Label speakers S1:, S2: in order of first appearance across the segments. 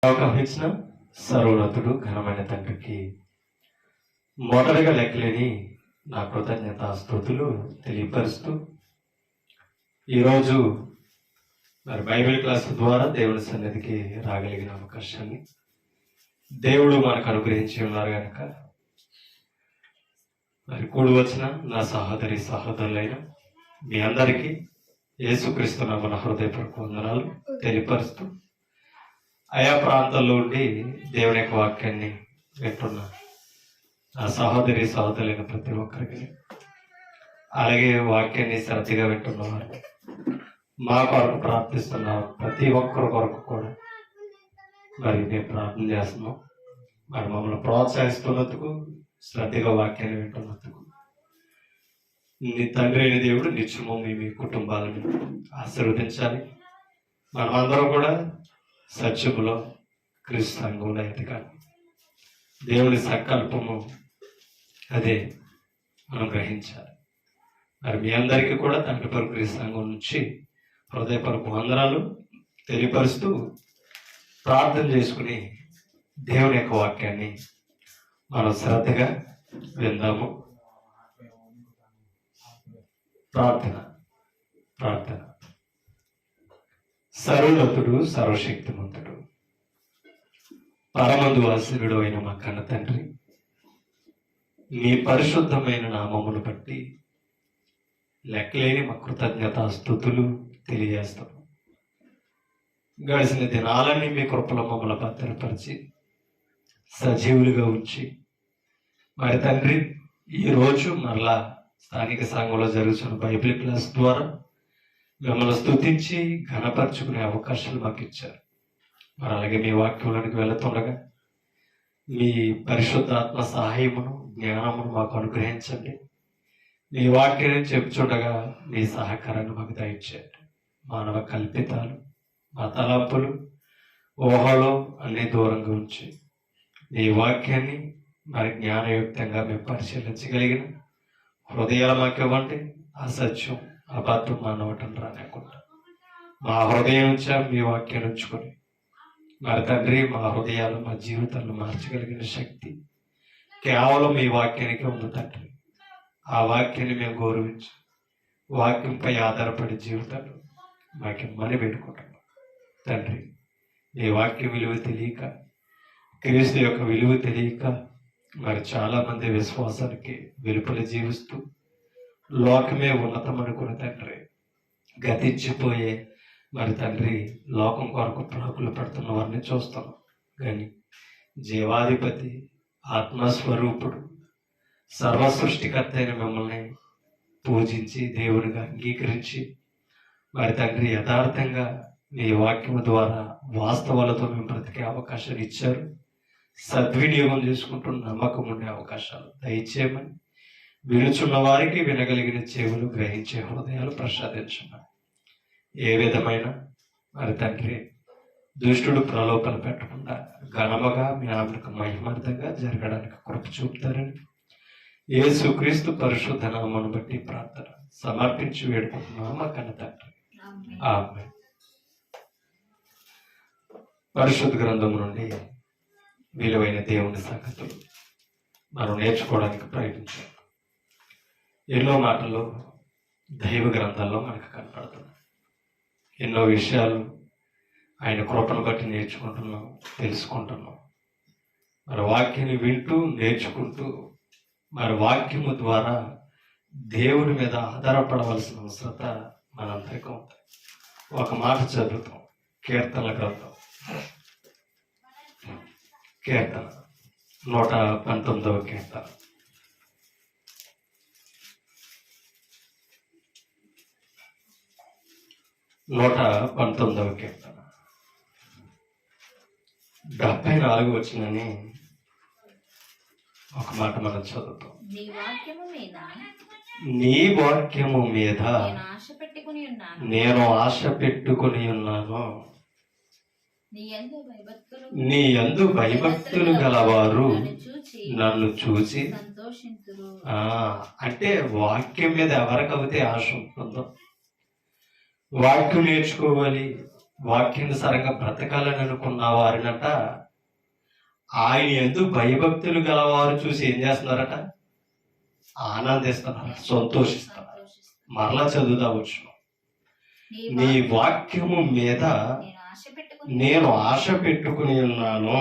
S1: అవకాశించిన సర్వోన్నతుడు ఘనమైన తండ్రికి మొదటగా లెక్కలేని నా కృతజ్ఞత స్తుతులు తెలియపరుస్తూ ఈరోజు మరి బైబిల్ క్లాస్ ద్వారా దేవుని సన్నిధికి రాగలిగిన అవకాశాన్ని దేవుడు మనకు అనుగ్రహించి ఉన్నారు కనుక మరి కూడి వచ్చిన నా సహోదరి సహోదరులైన మీ అందరికీ యేసుక్రీస్తు నామమున హృదయపూర్వక వందనాలు తెలియపరుస్తూ ఆయా ప్రాంతాల్లో ఉండి దేవుని యొక్క వాక్యాన్ని వింటున్న నా సహోదరి సహోదరులైన ప్రతి ఒక్కరికి, అలాగే వాక్యాన్ని శ్రద్ధగా వింటున్న వారు, మా కొరకు ప్రార్థిస్తున్న ప్రతి ఒక్కరి కొరకు కూడా మరి మేము ప్రార్థన చేస్తున్నాం. మరి మమ్మల్ని ప్రోత్సహిస్తున్నందుకు, శ్రద్ధగా వాక్యాన్ని వింటున్నందుకు నీ తండ్రి అయిన దేవుడు నిత్యము మీ కుటుంబాలను ఆశీర్వదించాలి. మనమందరం కూడా సత్యములో క్రీస్తు సంఘంలో ఎదగాలి. దేవుని సంకల్పము అదే మనం గ్రహించాలి. మరి మీ అందరికీ కూడా తండ్రి పరకు క్రీస్తు సంఘం నుంచి హృదయపరకు వందనాలు తెలియపరుస్తూ ప్రార్థన చేసుకుని దేవుని యొక్క వాక్యాన్ని మనం శ్రద్ధగా విందాము. ప్రార్థన. సర్వోన్నతుడు, సర్వశక్తిమంతుడు, పరమందు వాసుడు అయిన మా కన్న తండ్రి, మీ పరిశుద్ధమైన నామమును బట్టి లెక్కలేని మా కృతజ్ఞత స్తుతులు తెలియజేస్తాం. గడిచిన దినాలన్నీ మీ కృపలో మమ్మల్ని భద్రపరిచి సజీవులుగా ఉంచి మరి తండ్రి ఈరోజు మరలా స్థానిక సంఘంలో జరుగుతున్న బైబిల్ క్లాస్ ద్వారా మిమ్మల్ని స్తుతించి ఘనపరుచుకునే అవకాశాలు మాకు ఇచ్చారు. మరి అలాగే మీ వాక్యంలోనికి వెళుతుండగా మీ పరిశుద్ధాత్మ సహాయమును, జ్ఞానమును మాకు అనుగ్రహించండి. మీ వాక్యాన్ని చెప్పుచుండగా మీ సహకారాన్ని మాకు దయచేయండి. మానవ కల్పితాలు, మా తలంపులు, ఊహలో అన్ని దూరంగా ఉంచి మీ వాక్యాన్ని మరి జ్ఞానయుక్తంగా మేము పరిశీలించగలిగిన హృదయాలు మాకు ఇవ్వండి. అసత్యం, అబద్ధం మా నోటం రానివ్వకుండా మా హృదయం నుంచి మీ వాక్యాన్ని ఉంచుకొని మరి తండ్రి మా హృదయాలు, మా జీవితాలను మార్చగలిగిన శక్తి కేవలం మీ వాక్యానికి ఉంది తండ్రి. ఆ వాక్యాన్ని మేము గౌరవించి వాక్యంపై ఆధారపడే జీవితాలు మాకు ఇమ్మని పెట్టుకుంటున్నాం తండ్రి. మీ వాక్య విలువ తెలియక, క్రీస్తు యొక్క విలువ తెలియక మరి చాలామంది విశ్వాసానికి వెలుపల జీవిస్తూ లోకమే ఉన్నతం అనుకుని తండ్రి గతించిపోయే మరి తండ్రి లోకం కొరకు ప్రాకులు పడుతున్న వారిని చూస్తాం. కానీ జీవాధిపతి, ఆత్మస్వరూపుడు, సర్వసృష్టికర్త అయిన మిమ్మల్ని పూజించి దేవునిగా అంగీకరించి మరి తండ్రి యథార్థంగా మీ వాక్యము ద్వారా వాస్తవాలతో మేము బ్రతికే అవకాశాలు ఇచ్చారు. సద్వినియోగం చేసుకుంటున్న నమ్మకం ఉండే అవకాశాలు దయచేయమని, వినుచున్న వారికి వినగలిగిన చెవులు, గ్రహించే హృదయాలు ప్రసాదించున్నాను. ఏ విధమైన మరి తండ్రి దుష్టుడు ప్రలోభన పెట్టకుండా ఘనముగా మీ నామకు మహిమార్థంగా జరగడానికి కృప చూపుతారని యేసుక్రీస్తు పరిశుద్ధ నామమును బట్టి ప్రార్థన సమర్పించి వేడుకుంటున్నాము మా కన్న తండ్రి. ఆమేన్. పరిశుద్ధ గ్రంథం నుండి విలువైన దేవుని సంగతులు మనం నేర్చుకోవడానికి ప్రయత్నించాం. ఎన్నో మాటలు దైవ గ్రంథాల్లో మనకు కనపడుతున్నాయి. ఎన్నో విషయాలు ఆయన కృపను బట్టి నేర్చుకుంటున్నాం, తెలుసుకుంటున్నాం. మరి వాక్యాన్ని వింటూ నేర్చుకుంటూ మరి వాక్యము ద్వారా దేవుడి మీద ఆధారపడవలసిన అవసరత మనందరికీ ఉంది. ఒక మాట చదువుతాం, కీర్తనల గ్రంథం, కీర్తన 119వ కీర్తన. నూట 19వ కీర్తన 74 వచ్చినని ఒక మాట మనం చదువుతాం. నీ వాక్యము మీద నేను ఆశ పెట్టుకుని ఉన్నాను. నీ యందు భయభక్తులు గలవారు నన్ను చూసి అంటే వాక్యం మీద ఎవరికైతే ఆశ ఉంటుందో, వాక్యం నేర్చుకోవాలి, వాక్యానుసారంగా బ్రతకాలని అనుకున్న వారినట ఆయన యందు భయభక్తులు గలవారు చూసి ఏం చేస్తున్నారట? ఆనందిస్తున్నారు, సంతోషిస్తున్నారు. మరలా చదువుతావచ్చు. నీ వాక్యము మీద నేను ఆశ పెట్టుకుని ఉన్నాను.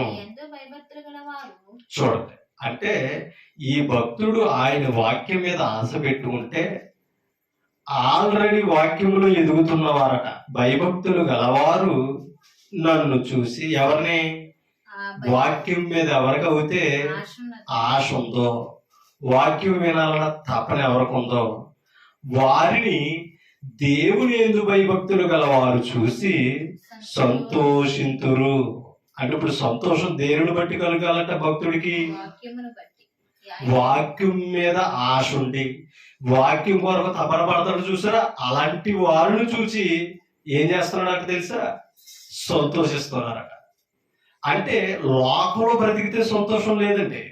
S1: చూడండి, అంటే ఈ భక్తుడు ఆయన వాక్యం మీద ఆశ పెట్టుకుంటే ఆల్రెడీ వాక్యంలో ఎదుగుతున్నవారట. భయభక్తులు గలవారు నన్ను చూసి, ఎవరిని? వాక్యం మీద ఎవరికైతే ఆశ ఉందో, వాక్యం వినాలన్న తపన ఎవరికి ఉందో వారిని దేవుని యందు భయభక్తులు గలవారు చూసి సంతోషింతురు. అంటే ఇప్పుడు సంతోషం దేవుని బట్టి కలగాలంటే భక్తుడికి వాక్యం మీద ఆశ ఉండి వాక్యం కొరకు తపన పడతాడు. చూసారా? అలాంటి వారిని చూసి ఏం చేస్తున్నాడట తెలుసా? సంతోషిస్తున్నారట. అంటే లోకంలో బ్రతికితే సంతోషం లేదండి,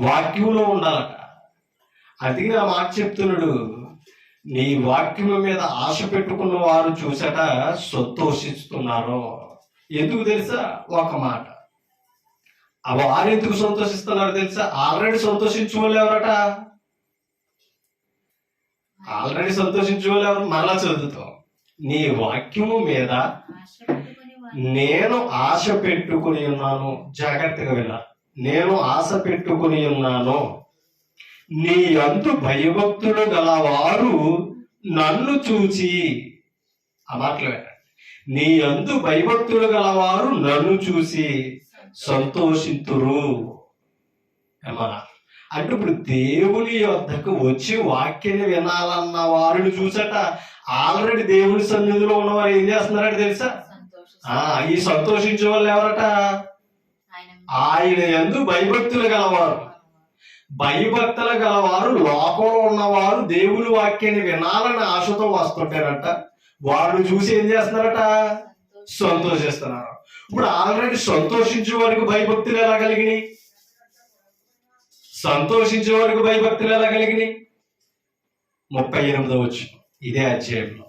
S1: వాక్యంలో ఉండాలట. అందుకే ఆ మాట చెప్తున్నాడు, నీ వాక్యం మీద ఆశ పెట్టుకున్న వారు చూసట సంతోషిస్తున్నారు. ఎందుకు తెలుసా? ఒక మాట, వారు ఎందుకు సంతోషిస్తున్నారు తెలుసా? ఆల్రెడీ సంతోషించే వాళ్ళు ఎవరట? ఆల్రెడీ సంతోషించే వాళ్ళు ఎవరు? మరలా చదువుతాం. నీ వాక్యము మీద నేను ఆశ పెట్టుకుని ఉన్నాను. జాగ్రత్తగా విన్నా. నేను ఆశ పెట్టుకుని ఉన్నాను. నీ యందు భయభక్తులు గలవారు నన్ను చూచి, ఆ మాటలు పెట్టండి. నీ యందు భయభక్తులు గలవారు నన్ను చూసి సంతోషింతురు. అంటే ఇప్పుడు దేవుని యొద్దకు వచ్చి వాక్యాన్ని వినాలన్న వారిని చూసట ఆల్రెడీ దేవుని సన్నిధిలో ఉన్నవారు ఏం చేస్తున్నారట తెలుసా? ఈ సంతోషించే వాళ్ళు ఎవరట? ఆయన యందు భయభక్తులు గలవారు. భయభక్తులు గలవారు లోకంలో ఉన్నవారు దేవుని వాక్యాన్ని వినాలని ఆశతో వస్తుంటారట. వారిని చూసి ఏం చేస్తున్నారట? సంతోషిస్తున్నారు. ఇప్పుడు ఆల్రెడీ సంతోషించే వారికి భయభక్తులు ఎలా కలిగినాయి? సంతోషించే వారికి భయభక్తులు ఎలా కలిగినాయి? 38వ వచనం ఇదే అధ్యాయంలో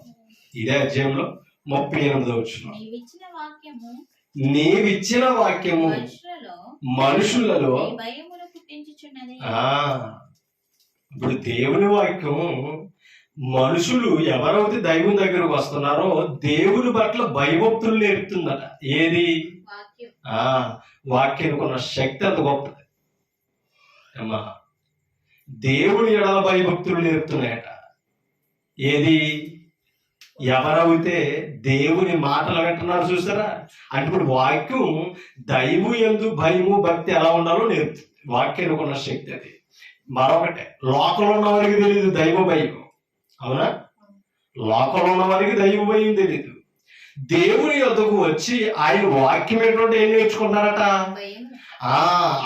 S1: 38వ వచనం, నీవిచ్చిన వాక్యము మనుషులలో. ఇప్పుడు దేవుని వాక్యం మనుషులు ఎవరైతే దైవం దగ్గరకు వస్తున్నారో దేవుని పట్ల భయభక్తులు నేర్పుతుందట. ఏది? వాక్యానికి ఉన్న శక్తి అంత గొప్పది అమ్మా. దేవుని ఎడల భయభక్తులు నేర్పుతున్నాయట. ఏది? ఎవరైతే దేవుని మాటలు వింటున్నారు చూసారా? అంటే ఇప్పుడు వాక్యం దైవం యందు భయము భక్తి ఎలా ఉండాలో నేర్పుతుంది. వాక్యానికి ఉన్న శక్తి అది. మరొకటే, లోకంలో ఉన్న వారికి తెలియదు దైవ భయం. అవునా? లోకంలో ఉన్న వారికి దైవ భయం తెలియదు. దేవుని యొద్దకు వచ్చి ఆయన వాక్యం ఏంటంటే ఏం నేర్చుకుంటారట?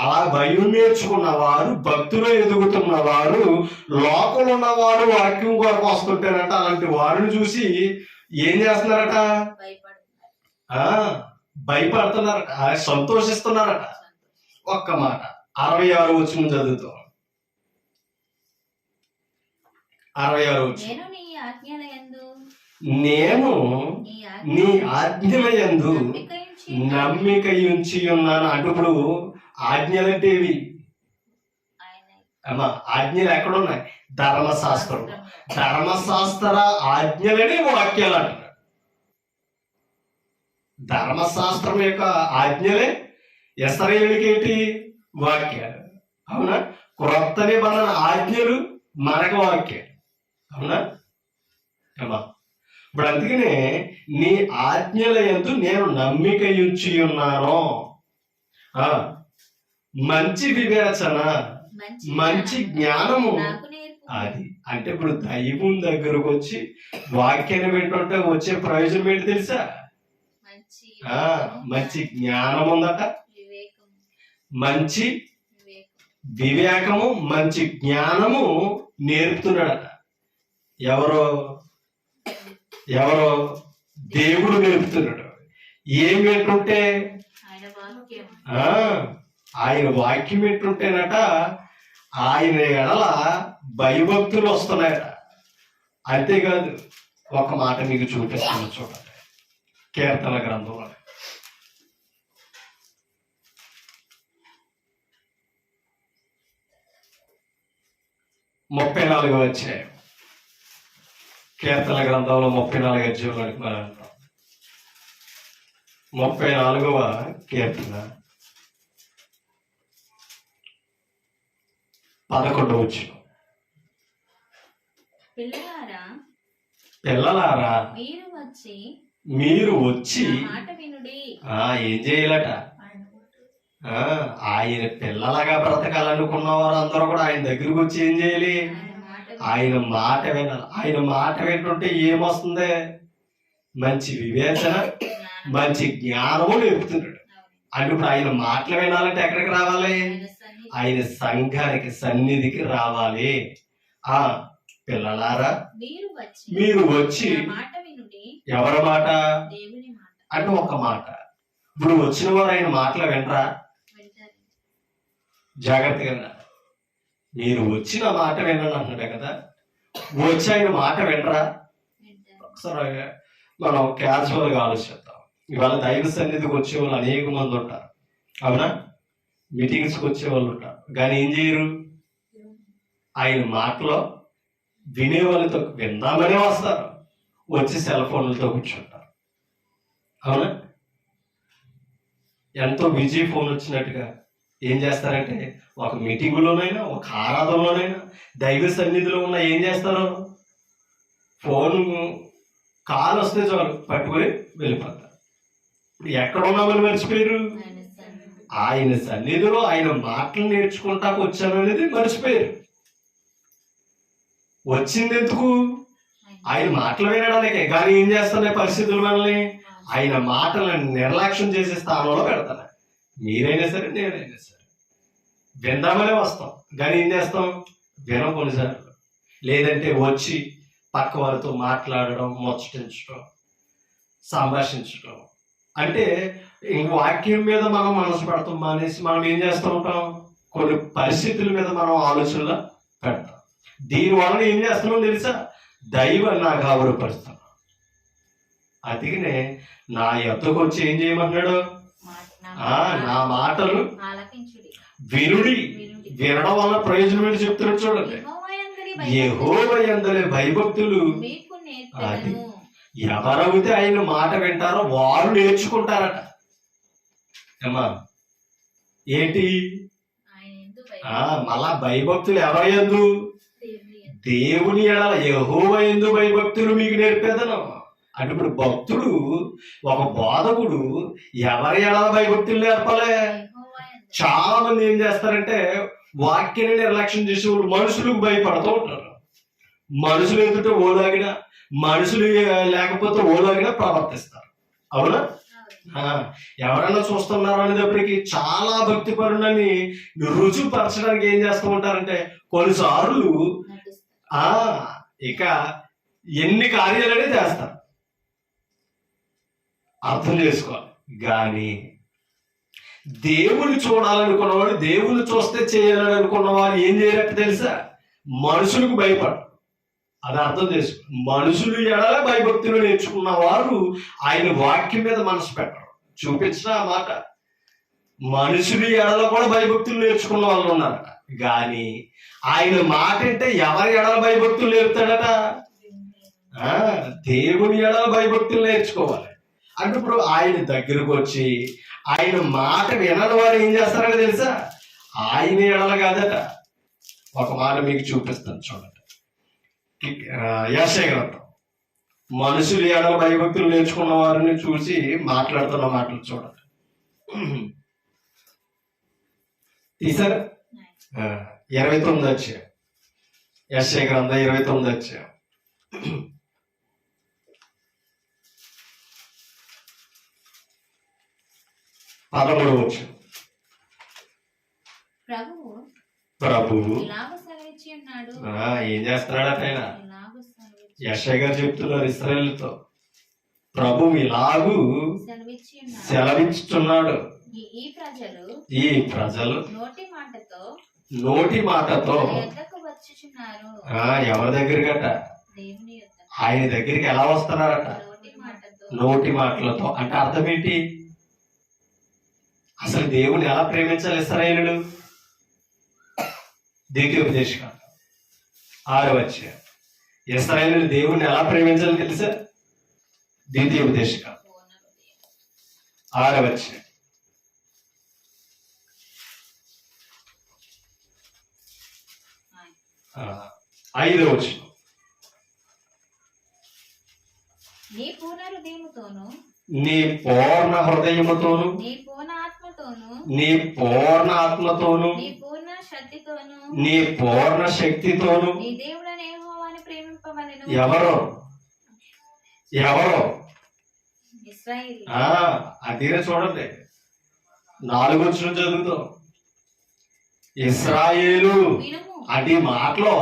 S1: అలా భయం నేర్చుకున్న వారు, భక్తులు ఎదుగుతున్న వారు, లోకంలో ఉన్నవారు వాక్యం కొరకు వస్తుంటారట. అలాంటి వారిని చూసి ఏం చేస్తున్నారట? భయపడుతున్నారట, సంతోషిస్తున్నారట. ఒక్క మాట 66 వచనం చదువుతాం. 66 వచనం, నేను నీ ఆజ్ఞల యందు నమ్మిక ఉంచి ఉన్నాను. అంటే ఇప్పుడు ఆజ్ఞలంటే ఏవి అమ్మా? ఆజ్ఞలు ఎక్కడున్నాయి? ధర్మశాస్త్రం. ధర్మశాస్త్ర ఆజ్ఞలనే వాక్యాలు అంటారు. ధర్మశాస్త్రం యొక్క ఆజ్ఞలే ఇశ్రాయేలుకి ఏంటి? వాక్యాలు. అవునా? క్రొత్త నిబంధన ఆజ్ఞలు మనకు వాక్యాలు. అవునా అమ్మా? ఇప్పుడు అందుకనే నీ ఆజ్ఞల యందు నేను నమ్మిక ఉంచి ఉన్నాను. మంచి వివేచన, మంచి జ్ఞానము అది. అంటే ఇప్పుడు దైవం దగ్గరకు వచ్చి వాక్యాన్ని వింటుంటే వచ్చే ప్రయోజనం ఏంటి తెలుసా? మంచి జ్ఞానం ఉందట, మంచి వివేకము, మంచి జ్ఞానము నేర్పుతున్నాడట. ఎవరో దేవుడు నేర్పుతున్నాడు. ఏం వింటుంటే? ఆయన వాక్యం వింటుంటేనట ఆయన ఎడల భయభక్తులు వస్తున్నాయట. అంతేకాదు, ఒక మాట మీకు చూపిస్తాను చూడండి. కీర్తన గ్రంథంలో 34వ అధ్యాయం. కీర్తన గ్రంథంలో 34 అధ్యాయంలోకి మనం వెళ్తాం. 34వ కీర్తన 11వ వచనం. పిల్లలారా మీరు వచ్చి ఏం చేయాలట? ఆయన పిల్లలుగా బ్రతకాలనుకున్న వారు అందరూ కూడా ఆయన దగ్గరికి వచ్చి ఏం చేయాలి? ఆయన మాట వినాలి. ఆయన మాట వింటుంటే ఏమొస్తుంది? మంచి వివేచన, మంచి జ్ఞానము నేర్పుతున్నాడు. అంటే ఇప్పుడు ఆయన మాటలు వినాలంటే ఎక్కడికి రావాలి? ఆయన సంఘానికి, సన్నిధికి రావాలి. పిల్లలారా మీరు వచ్చి, ఎవరి మాట అంటే ఒక మాట. ఇప్పుడు వచ్చిన వారు ఆయన మాటలు వినరా? జాగ్రత్తగా మీరు వచ్చిన మాట వినండి అంటున్నాడు కదా. వచ్చి ఆయన మాట వినరా? ఒకసారి మనం క్యాజువల్గా ఆలోచిద్దాం. ఇవాళ దైవ సన్నిధికి వచ్చే వాళ్ళు అనేక మంది ఉంటారు, అవునా? మీటింగ్స్కి వచ్చే వాళ్ళు ఉంటారు, కానీ ఏం చేయరు? ఆయన మాటలో వినే వాళ్ళతో విందామనే వస్తారు, వచ్చి సెల్ ఫోన్లతో కూర్చుంటారు, అవునా? ఎంతో బిజీ ఫోన్ వచ్చినట్టుగా ఏం చేస్తారంటే ఒక మీటింగులోనైనా, ఒక ఆరాధనలోనైనా, దైవ సన్నిధిలో ఉన్న ఏం చేస్తారు? ఫోన్ కాల్ వస్తే చాలు పట్టుకొని వెళ్ళిపోతారు. ఇప్పుడు ఎక్కడ ఉన్నామని మర్చిపోయారు? ఆయన సన్నిధిలో ఆయన మాటలు నేర్చుకుంటాకు వచ్చాను అనేది మర్చిపోయారు. వచ్చింది ఎందుకు? ఆయన మాటలు వినడానికే. కానీ ఏం చేస్తున్నాయి పరిస్థితులు మనల్ని? ఆయన మాటలను నిర్లక్ష్యం చేసే స్థానంలో పెడతాను. మీరైనా సరే, నేనైనా సరే విందామనే వస్తాం, కానీ ఏం చేస్తాం? వినం కొన్నిసార్లు. లేదంటే వచ్చి పక్క వారితో మాట్లాడడం, ముచ్చటించడం, సంభాషించడం. అంటే ఇంక వాక్యం మీద మనం మనసు పెడతాం మానేసి మనం ఏం చేస్తూ ఉంటాం? కొన్ని పరిస్థితుల మీద మనం ఆలోచనలు పెడతాం. దీనివల్ల ఏం చేస్తున్నాం తెలుసా? దైవం నాకు ఆవరపరుస్తాం. అందుకనే నా యొద్దకు వచ్చి ఏం చేయమన్నాడు? నా మాటలు వినుడి. వినడం వల్ల ప్రయోజనం ఏంటి చెప్తున్నాడు చూడండి. యెహోవా యందలి భయభక్తులు, అది ఎవరైతే ఆయన మాట వింటారో వారు నేర్చుకుంటారట. ఏమా ఏంటి? మళ్ళా భయభక్తులు ఎవరి యందు? దేవుని ఎడల, యెహోవా యందు భయభక్తులు మీకు నేర్పేదను. అంటే ఇప్పుడు భక్తుడు, ఒక బోధకుడు ఎవరి ఎడల భయభక్తులు నేర్పాలి? చాలా మంది ఏం చేస్తారంటే వాక్యాన్ని నిర్లక్ష్యం చేసే వాళ్ళు మనుషులకు భయపడుతూ ఉంటారు. మనుషులు ఎదుట ఓలాగినా, మనుషులు లేకపోతే ఓలాగినా ప్రవర్తిస్తారు, అవునా? ఎవరైనా చూస్తున్నారు అనేటప్పటికీ చాలా భక్తి పరులని రుజువుపరచడానికి ఏం చేస్తూ ఉంటారంటే కొన్నిసార్లు ఇక ఎన్ని కార్యాలనే చేస్తారు. అర్థం చేసుకోవాలి. కానీ దేవుని చూడాలనుకున్నవాడు, దేవుని చూస్తే చేయాలని అనుకున్నవాడు ఏం చేయరట్టు తెలుసా? మనుషులకు భయపడరు. అది అర్థం చేసుకో. మనుషులు ఎడల భయభక్తులు నేర్చుకున్న వారు ఆయన వాక్యం మీద మనసు పెట్టరు. చూపించిన ఆ మాట. మనుషులు ఎడల కూడా భయభక్తులు నేర్చుకున్న వాళ్ళు ఉన్నారట, కానీ ఆయన మాట అంటే ఎవరి ఎడల భయభక్తులు నేర్పుతాడట? దేవుని ఎడల భయభక్తులు నేర్చుకోవాలి. అంటే ఇప్పుడు ఆయన దగ్గరకు వచ్చి ఆయన మాట వినని వారు ఏం చేస్తారని తెలుసా? ఆయన ఎడల కాదట. ఒక మాట మీకు చూపిస్తాను చూడండి. యెషయా గ్రంథం. మనుషులు ఎడల భయభక్తులు నేర్చుకున్న వారిని చూసి మాట్లాడుతున్న మాటలు చూడండి. తీసారా? 29 అధ్యాయం. యెషయా గ్రంథం 29 అధ్యాయం. 13వ వచనం. ప్రభువు ఏం చేస్తున్నాడట? ఆయన యెషయా గారు చెప్తున్నారు ఇశ్రాయేలుతో, ప్రభువు ఇలాగూ సెలవిస్తున్నాడు, ఈ ప్రజలు నోటి మాటతో ఎవరి దగ్గరికట? ఆయన దగ్గరికి ఎలా వస్తున్నారట? నోటి మాటలతో. అంటే అర్థం ఏంటి? అసలు దేవుని ఎలా ప్రేమించాలి ఇశ్రాయేలులు? ద్వితీయోపదేశకాండం 6వ అధ్యాయం. ఇశ్రాయేలులు దేవుణ్ణి ఎలా ప్రేమించాలి తెలుసా? ద్వితీయోపదేశకాండం 6వ అధ్యాయం. 5వ వచనం.
S2: నీ పూర్ణ హృదయముతోను,
S1: నీ పూర్ణ హృదయముతోను,
S2: నీ పూర్ణ ఆత్మతోను,
S1: నీ పూర్ణ ఆత్మతోను,
S2: నీ పూర్ణ శక్తితోను,
S1: నీ పూర్ణ శక్తితోను.
S2: నీ దేవుడైన యెహోవాను ప్రేమింపవలెను.
S1: ఎవరో ఎవరో
S2: ఇశ్రాయేలు.
S1: అదిగా చూడండి, 4వ వచనం చదువుతాం. ఇశ్రాయేలు
S2: వినుము.
S1: అది మాటలో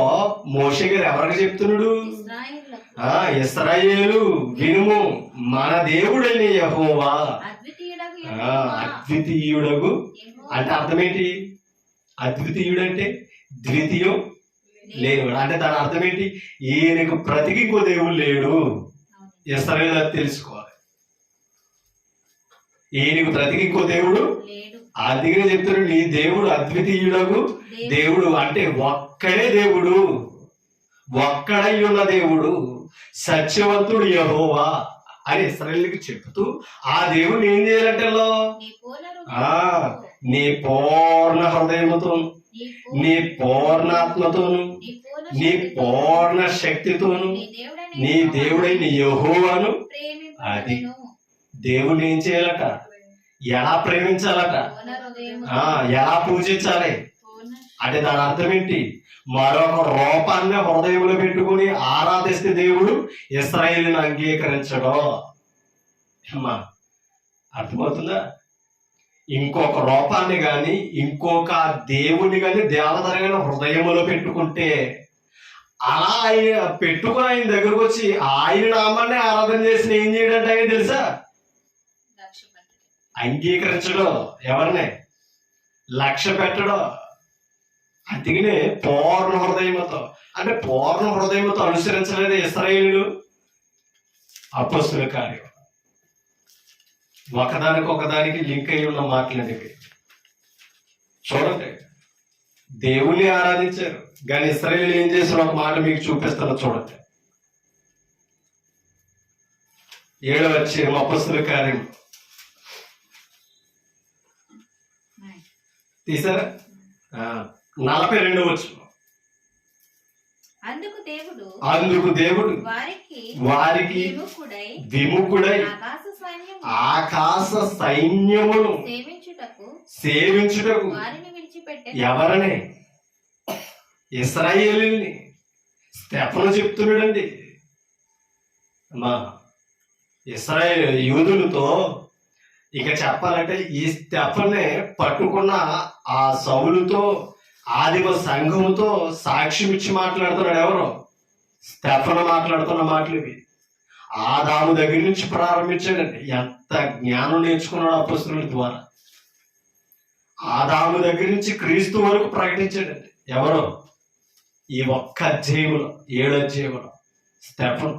S1: మోషే గారు ఎవరికి చెప్తున్నాడు?
S2: ఇశ్రాయేలులకు.
S1: ఇశ్రాయేలు వినుము, మన దేవుడైన యెహోవా
S2: అద్వితీయుడగు యెహోవా.
S1: అద్వితీయుడగు అంటే అర్థం ఏంటి? అద్వితీయుడు అంటే ద్వితీయం లేనివాడు. అంటే దాని అర్థం ఏంటి? ఈయనకు ప్రతికి ఇంకో దేవుడు లేడు. ఇశ్రాయేలు అది తెలుసుకోవాలి. ఈయనకు ప్రతికి ఇంకో దేవుడు
S2: లేడు.
S1: అందుకనే చెప్తున్నాడు, నీ దేవుడు అద్వితీయుడగు దేవుడు. అంటే ఒక్కడే దేవుడు, ఒక్కడై ఉన్న దేవుడు, సత్యవంతుడు యెహోవా అని ఇశ్రాయేలుకి చెప్తూ ఆ దేవుడు ఏం చేయాలంటే
S2: నీ పూర్ణ హృదయముతో,
S1: నీ పూర్ణ హృదయముతో, నీ పూర్ణాత్మతోను, నీ పూర్ణ శక్తితోను నీ దేవుడైన యెహోవాను అది దేవుని ఏం చేయాలట? ఎలా ప్రేమించాలట? ఎలా పూజించాలి? అంటే దాని అర్థం ఏంటి? మరొక రూపాన్ని హృదయంలో పెట్టుకుని ఆరాధిస్తే దేవుడు ఇశ్రాయేలుని అంగీకరించడం. అమ్మా అర్థమవుతుందా? ఇంకొక రూపాన్ని గాని ఇంకొక దేవుని గాని దేవతని హృదయంలో పెట్టుకుంటే, అలా ఆయన పెట్టుకుని ఆయన దగ్గరకు వచ్చి ఆయన నామాన్ని ఆరాధన చేసిన ఏం చేయడంటే ఆయన తెలుసా? అంగీకరించడం. ఎవరిని? లక్ష్య పెట్టడం. అందుకనే పూర్ణ హృదయంతో, అంటే పూర్ణ హృదయంతో అనుసరించలేదు ఇశ్రాయేలులు. అపొస్తలుల కార్యం ఒకదానికి లింక్ అయి ఉన్న మాటలండి. చూడండి, దేవుని ఆరాధించారు కానీ ఇశ్రాయేలు ఏం చేశారు? ఒక మాట మీకు చూపిస్తాను చూడండి. 7వ అధ్యాయం అపొస్తలుల కార్యం తీసారా? 42వ వచనం. అందుకు దేవుడు వారికి విముఖుడై ఆకాశ సైన్యమును సేవించుటకు ఎవరనే? ఇశ్రాయేలుని. స్టెఫను చెప్తున్నాడండి. మా ఇశ్రాయేలు యూదులతో ఇక చెప్పాలంటే ఈ స్టెఫనే పట్టుకున్న ఆ సౌలుతో ఆదిమ సంఘముతో సాక్ష్యం ఇచ్చి మాట్లాడుతున్నాడు. ఎవరు? స్టెఫను మాట్లాడుతున్న మాటలు ఇవి. ఆదాము దగ్గర నుంచి ప్రారంభించాడండి. ఎంత జ్ఞానం నేర్చుకున్నాడు అపొస్తలుల ద్వారా. ఆదాము దగ్గర నుంచి క్రీస్తు వరకు ప్రకటించాడండి. ఎవరు? ఈ ఒక్క అధ్యాయములో 7 అధ్యాయములో స్టెఫను.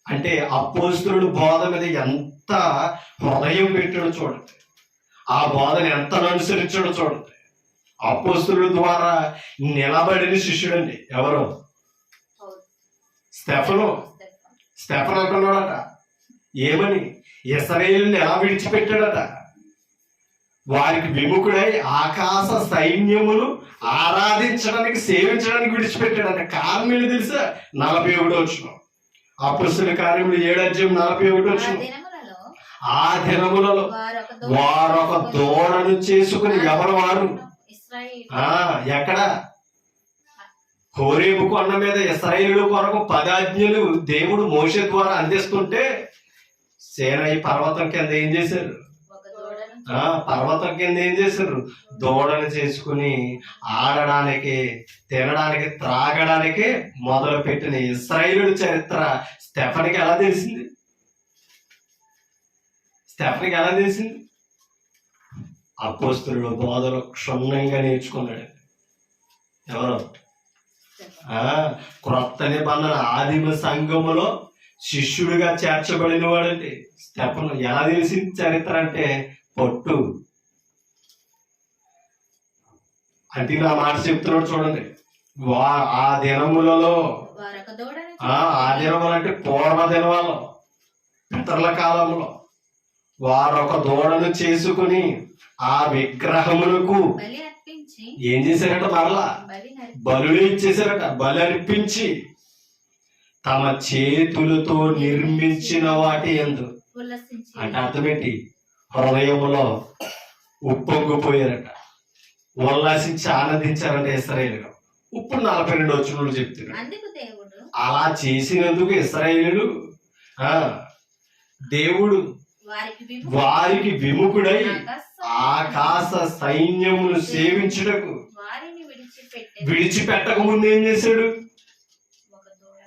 S1: అంటే అపొస్తలుడు బోధ మీద ఎంత హృదయం పెట్టాడో చూడండి. ఆ బోధన ఎంత అనుసరించాడో చూడండి. అపొస్తలుల ద్వారా నిలబడిన శిష్యుడండి. ఎవరు? స్టెఫను. స్టెఫను అంటున్నాడట ఏమని? ఇశ్రాయేలుని ఎలా విడిచిపెట్టాడట? వారికి విముఖుడై ఆకాశ సైన్యమును ఆరాధించడానికి సేవించడానికి విడిచిపెట్టాడట. కారణం ఏంటి తెలుసా? 41వ వచనం. అపొస్తలుల కార్యములు 7వ అధ్యాయం 41వ వచనం. ఆ దినములలో వారొక దూడను చేసుకుని ఎవరు వారు? ఎక్కడ? హోరేబు కొండ మీద ఇశ్రాయేలు కొరకు 10 ఆజ్ఞలు దేవుడు మోషే ద్వారా అందిస్తుంటే సీనాయి పర్వతం కింద ఏం చేశారు? పర్వతం కింద ఏం చేశారు? దూడను చేసుకుని ఆడడానికి, తినడానికి, త్రాగడానికి మొదలు పెట్టిన ఇశ్రాయేలు చరిత్ర స్టెఫనుకి ఎలా తెలిసింది? స్టెఫనుకి ఎలా తెలిసింది? అపొస్తలుల బోధలు క్షుణ్ణంగా నేర్చుకున్నాడు. ఎవరు? క్రొత్త నిబంధన ఆదిమ సంఘములో శిష్యుడిగా చేర్చబడిన వాడండి. స్టెఫను ఎలా తెలిసి చరిత్ర అంటే పొట్టు. అంటే నా మాట చెప్తున్నాడు చూడండి. ఆ దినములలో
S2: వారొక దూడను
S1: ఆ దినములు అంటే పూర్వ దినములలో, పితరుల కాలంలో వారొక దూడను చేసుకుని ఆ విగ్రహములకు
S2: బలి అర్పించి
S1: ఏం చేశారట? మరలా బలులు ఇచ్చేశారట. బలి అర్పించి తమ చేతులతో నిర్మించిన వాటి యందు,
S2: ఉల్లసించి
S1: అంటే అర్థమేంటి? హృదయములో ఉప్పొంగిపోయారట, ఉల్లాసించి ఆనందించారంటే ఇశ్రాయేలులు. ఇప్పుడు 42 వచనంలో చెప్తున్నారు.
S2: అందుకు దేవుడు
S1: అలా చేసినందుకు ఇశ్రాయేలులు దేవుడు వారికి విముఖుడై ఆకాశ సైన్యమును సేవించుటకు
S2: వారిని
S1: విడిచిపెట్టక ముందు ఏం చేశాడు?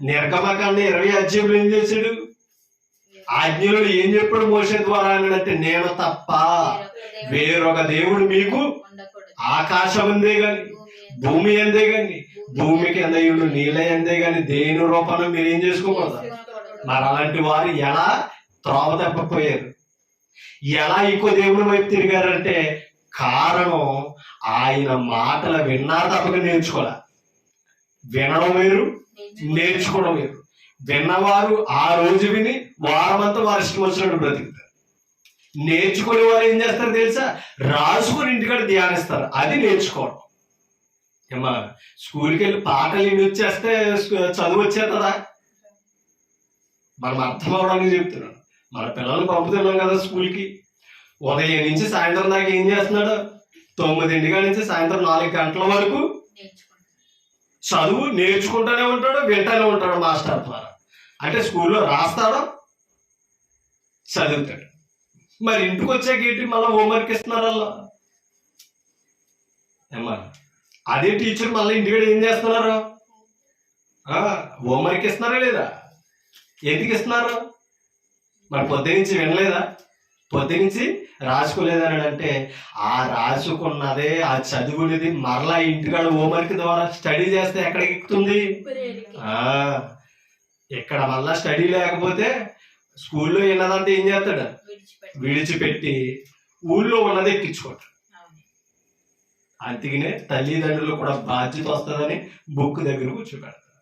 S1: నిర్గమకాండ 20 అధ్యాయంలో ఏం చేశాడు? ఆజ్ఞలో ఏం చెప్పాడు మోషే ద్వారా అంటే, నేను తప్ప వేరొక దేవుడు మీకు ఆకాశం అందే గాని భూమి అందే గాని భూమికి అందయుడు నీళ్ళ అందే గాని దేని రూపంలో మీరు ఏం చేసుకోకూడదు. మరి అలాంటి వారు ఎలా త్రోవ తప్పపోయారు, ఎలా ఇంకో దేవుడి వైపు తిరిగారంటే కారణం ఆయన మాటలు విన్నారు తప్పక నేర్చుకోలే. వినడం వేరు, నేర్చుకోవడం వేరు. విన్నవారు ఆ రోజు విని వారమంతా వారి ఇష్టం వచ్చినట్టు బ్రతుకుతారు. నేర్చుకునే వారు ఏం చేస్తారు తెలుసా? రాసుకుని ఇంటికాడ ధ్యానిస్తారు. అది నేర్చుకోవడం. ఏమా స్కూల్కి వెళ్ళి పాటలు ఇన్ని వచ్చేస్తే చదువు వచ్చేస్తుందా? మనం అర్థం అవడానికి చెప్తున్నాను. మన పిల్లల్ని పంపుతున్నాం కదా స్కూల్కి. ఉదయం నుంచి సాయంత్రం దాకా ఏం చేస్తున్నాడు? 9 నుంచి సాయంత్రం 4 గంటల వరకు చదువు నేర్చుకుంటూనే ఉంటాడు, వింటూనే ఉంటాడు మాస్టర్ ద్వారా. అంటే స్కూల్లో రాస్తాడు, చదువుతాడు. మరి ఇంటికి వచ్చాక ఏంటి? మళ్ళీ హోంవర్క్ ఇస్తున్నారు అలా. ఏమా అదే టీచర్ మళ్ళీ ఇంటికాడ ఏం చేస్తున్నారు? హోంవర్క్ ఇస్తున్నారా లేదా? ఎందుకు ఇస్తున్నారు? మరి పొద్దునుంచి వినలేదా? పొద్దునుంచి రాసుకోలేదని అంటే ఆ రాసుకున్నదే, ఆ చదువునిది మరలా ఇంటికాడ హోంవర్క్ ద్వారా స్టడీ చేస్తే ఎక్కడికి ఎక్కుతుంది? ఇక్కడ మళ్ళా స్టడీ లేకపోతే స్కూల్లో విన్నదంతా ఏం చేస్తాడు? విడిచిపెట్టి ఊళ్ళో ఉన్నది ఎక్కించుకోడు. అందుకనే తల్లిదండ్రులు కూడా బాధ్యత వస్తుందని బుక్ దగ్గర కూర్చోబెడతారు.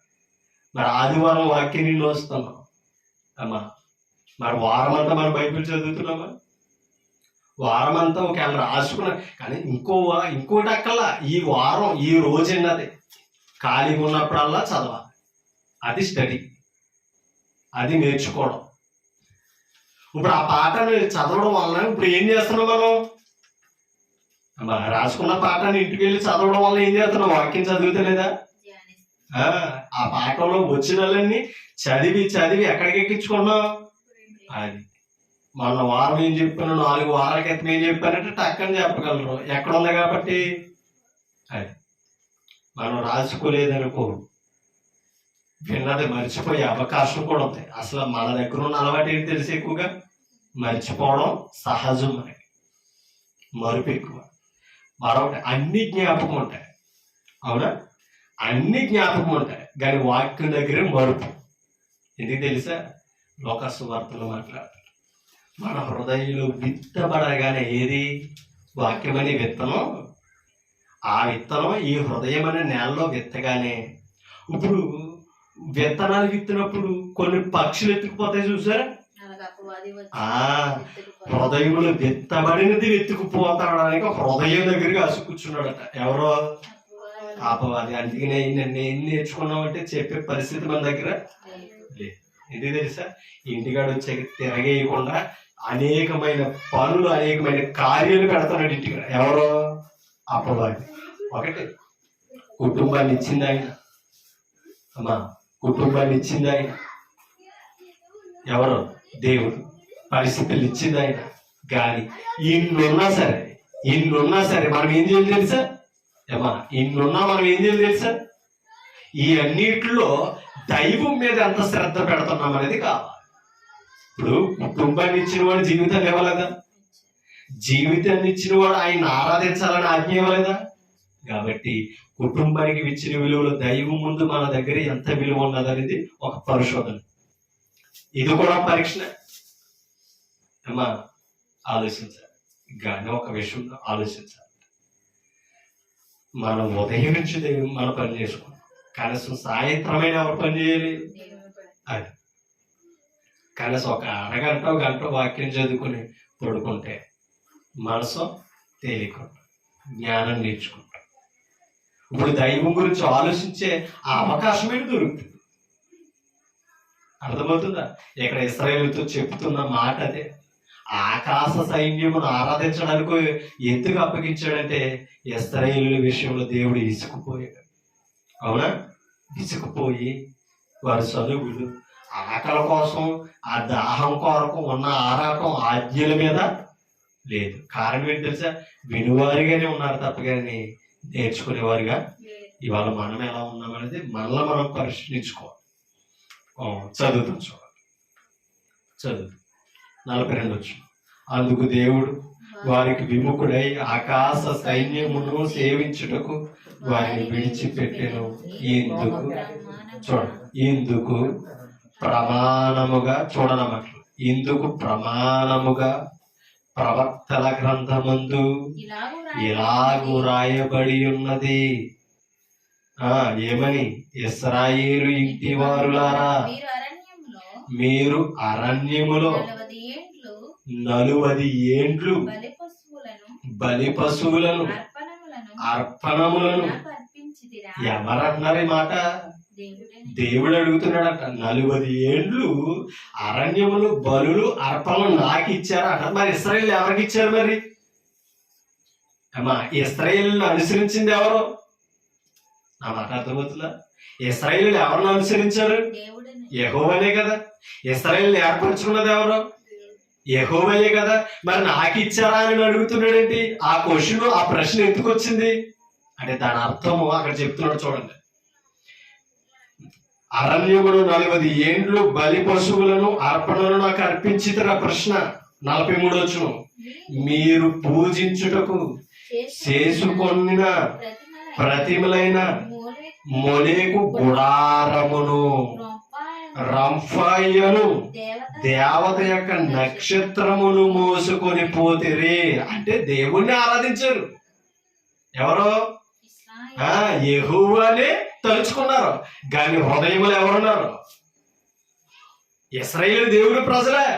S1: మరి ఆదివారం వాక్యం నిన్ను వస్తున్నాం అమ్మా. మరి వారం అంతా మనం బైబిల్ చదువుతున్నామా? వారం అంతా ఒకవేళ రాసుకున్నా కానీ ఇంకోటి అక్కల్లా ఈ వారం ఈ రోజు అన్నది ఖాళీగా ఉన్నప్పుడల్లా చదవాలి. అది స్టడీ, అది నేర్చుకోవడం. ఇప్పుడు ఆ పాఠాన్ని చదవడం వలన ఇప్పుడు ఏం చేస్తున్నాం మనం? రాసుకున్న పాఠాన్ని ఇంటికి వెళ్ళి చదవడం వల్ల ఏం చేస్తున్నాం? వాక్యం చదువుతలేదా? ఆ పాఠంలో వచ్చినలన్నీ చదివి చదివి ఎక్కడికి ఎక్కించుకున్నాం? అది మొన్న వారం ఏం చెప్పాను, 4 వారాల క్రితం ఏం చెప్పానంటే టక్కని చెప్పగలరు. ఎక్కడుంది కాబట్టి అది మనం రాసుకోలేదనుకో విన్నది మర్చిపోయే అవకాశం కూడా ఉంది. అసలు మన దగ్గర ఉన్న అలవాటు ఏంటి తెలిసి ఎక్కువగా మర్చిపోవడం సహజం. మనకి మరుపు ఎక్కువ. మరొకటి అన్ని జ్ఞాపకం ఉంటాయి. అవునా? అన్ని జ్ఞాపకం ఉంటాయి కానీ వాక్యం దగ్గరే మరుపు. ఎందుకు తెలుసా? లోకసువార్తలో మాట్లాడతారు. మన హృదయంలో విత్తబడగానే ఏది? వాక్యం అనే విత్తనం. ఆ విత్తనం ఈ హృదయం అనే నేలలో విత్తగానే, ఇప్పుడు విత్తనాలు విత్తినప్పుడు కొన్ని పక్షులు ఎత్తుకుపోతాయి చూసారా? హృదయంలో విత్తబడినది వెతుకుపోతాడానికి హృదయం దగ్గరికి అసు కూర్చున్నాడట. ఎవరో? అపవాది. అందుకనే నన్ను ఏం నేర్చుకున్నామంటే చెప్పే పరిస్థితి మన దగ్గర లేదు. ఎందుకు తెలుసా? ఇంటికాడ వచ్చే తిరగేయకుండా అనేకమైన పనులు, అనేకమైన కార్యాలు పెడతాడు ఇంటికాడ. ఎవరో? అపవాది. ఒకటి కుటుంబాన్ని ఇచ్చింది ఆయన. అమ్మా కుటుంబాన్ని ఇచ్చింది ఆయన. ఎవరు? దేవుడు. పరిస్థితులు ఇచ్చింది ఆయన. కానీ ఇన్నున్నా సరే మనం ఏం చేయాలి తెలుసా? ఏమా ఇన్నున్నా మనం ఏం చేయాలి తెలుసా? ఈ అన్నిటిలో దైవం మీద ఎంత శ్రద్ధ పెడుతున్నాం అనేది కావాలి. ఇప్పుడు కుటుంబాన్ని ఇచ్చిన వాడు జీవితాన్ని ఇవ్వలేదా? జీవితాన్ని ఇచ్చిన వాడు ఆయన ఆరాధించాలని ఆజ్ఞ ఇవ్వలేదా? కాబట్టి కుటుంబానికి ఇచ్చిన విలువలు దైవం ముందు మన దగ్గర ఎంత విలువ ఉన్నదనేది ఒక పరిశోధన. ఇది కూడా పరీక్ష అమ్మా. ఆలోచించాలి. కానీ ఒక విషయం ఆలోచించాలి. మనం ఉదయం నుంచి మన పని చేసుకున్నాం, కనీసం సాయంత్రమైన ఎవరు పని చేయాలి? అది కనీసం ఒక అరగంట గంట వాక్యం చదువుకుని పడుకుంటే మనసు తేలికుండా జ్ఞానం నేర్చుకుంటాం. ఇప్పుడు దైవం గురించి ఆలోచించే ఆ అవకాశమే దొరుకుతుంది. అర్థమవుతుందా? ఇక్కడ ఇశ్రాయేలుతో చెప్తున్న మాట అదే. ఆకాశ సైన్యమును ఆరాధించడానికి ఎందుకు అప్పగించాడంటే ఇశ్రాయేలు విషయంలో దేవుడు ఇసుకుపోయాడు. అవునా? ఇసుకుపోయి వారి చదువులు ఆకలి కోసం, ఆ దాహం కొరకు ఉన్న ఆరాటం ఆజ్ఞల మీద లేదు. కారణం ఏంటి తెలుసా? వినువారిగానే ఉన్నారు తప్ప కానీ నేర్చుకునేవారుగా. ఇవాళ మనం ఎలా ఉన్నామనేది మనలో మనం పరిశీలించుకోవాలి. చదువుతాం చూడండి. చదువు 42 వచ్చిన. అందుకు దేవుడు వారికి విముఖుడై ఆకాశ సైన్యమును సేవించుటకు వారిని విడిచిపెట్టెను. ఇందుకు చూడండి, ఇందుకు ప్రమాణముగా చూడనట్లు, ఇందుకు ప్రమాణముగా ప్రవక్తల గ్రంథమందు ఇలాగు రాయబడి ఉన్నది. ఏమని? ఇశ్రాయేలు ఇంటి వారులారా, మీరు అరణ్యములో 40 ఏండ్లు బలి పశువులను అర్పణములను ఎవరన్నారు ఈ మాట? దేవుడు అడుగుతున్నాడట. 40 ఏండ్లు అరణ్యములు బలులు అర్పణలు నాకు ఇచ్చారా అంట. మరి ఇశ్రాయేలు ఎవరికి ఇచ్చారు? మరి అమ్మా, ఇశ్రాయేలును అనుసరించింది ఎవరు? నా మాట అర్థమవుతుందా? ఇశ్రాయేలు ఎవరిని అనుసరించారు? యెహోవానే కదా. ఇశ్రాయేలు ఏర్పరచుకున్నది ఎవరు? యెహోవాయే కదా. మరి నాకు ఇచ్చారా అని అడుగుతున్నాడేంటి? ఆ క్వశ్చన్, ఆ ప్రశ్న ఎందుకు వచ్చింది అంటే దాని అర్థము అక్కడ చెప్తున్నాడు చూడండి. అరణ్యమును 40 ఏండ్లు బలి పశువులను అర్పణలను నాకు అర్పించితరా? ప్రశ్న 43 వచ్చును. మీరు పూజించుటకు చేసుకొనిన ప్రతిమలైన మొలేకు గుడారమును రంఫాయను దేవత యొక్క నక్షత్రమును మోసుకొని పోతిరి. అంటే దేవుణ్ణి ఆరాధించారు. ఎవరో? యెహోవానే తలుచుకున్నారు. కానీ హృదయములు ఎవరున్నారు? ఇశ్రాయేలు దేవుని ప్రజలే.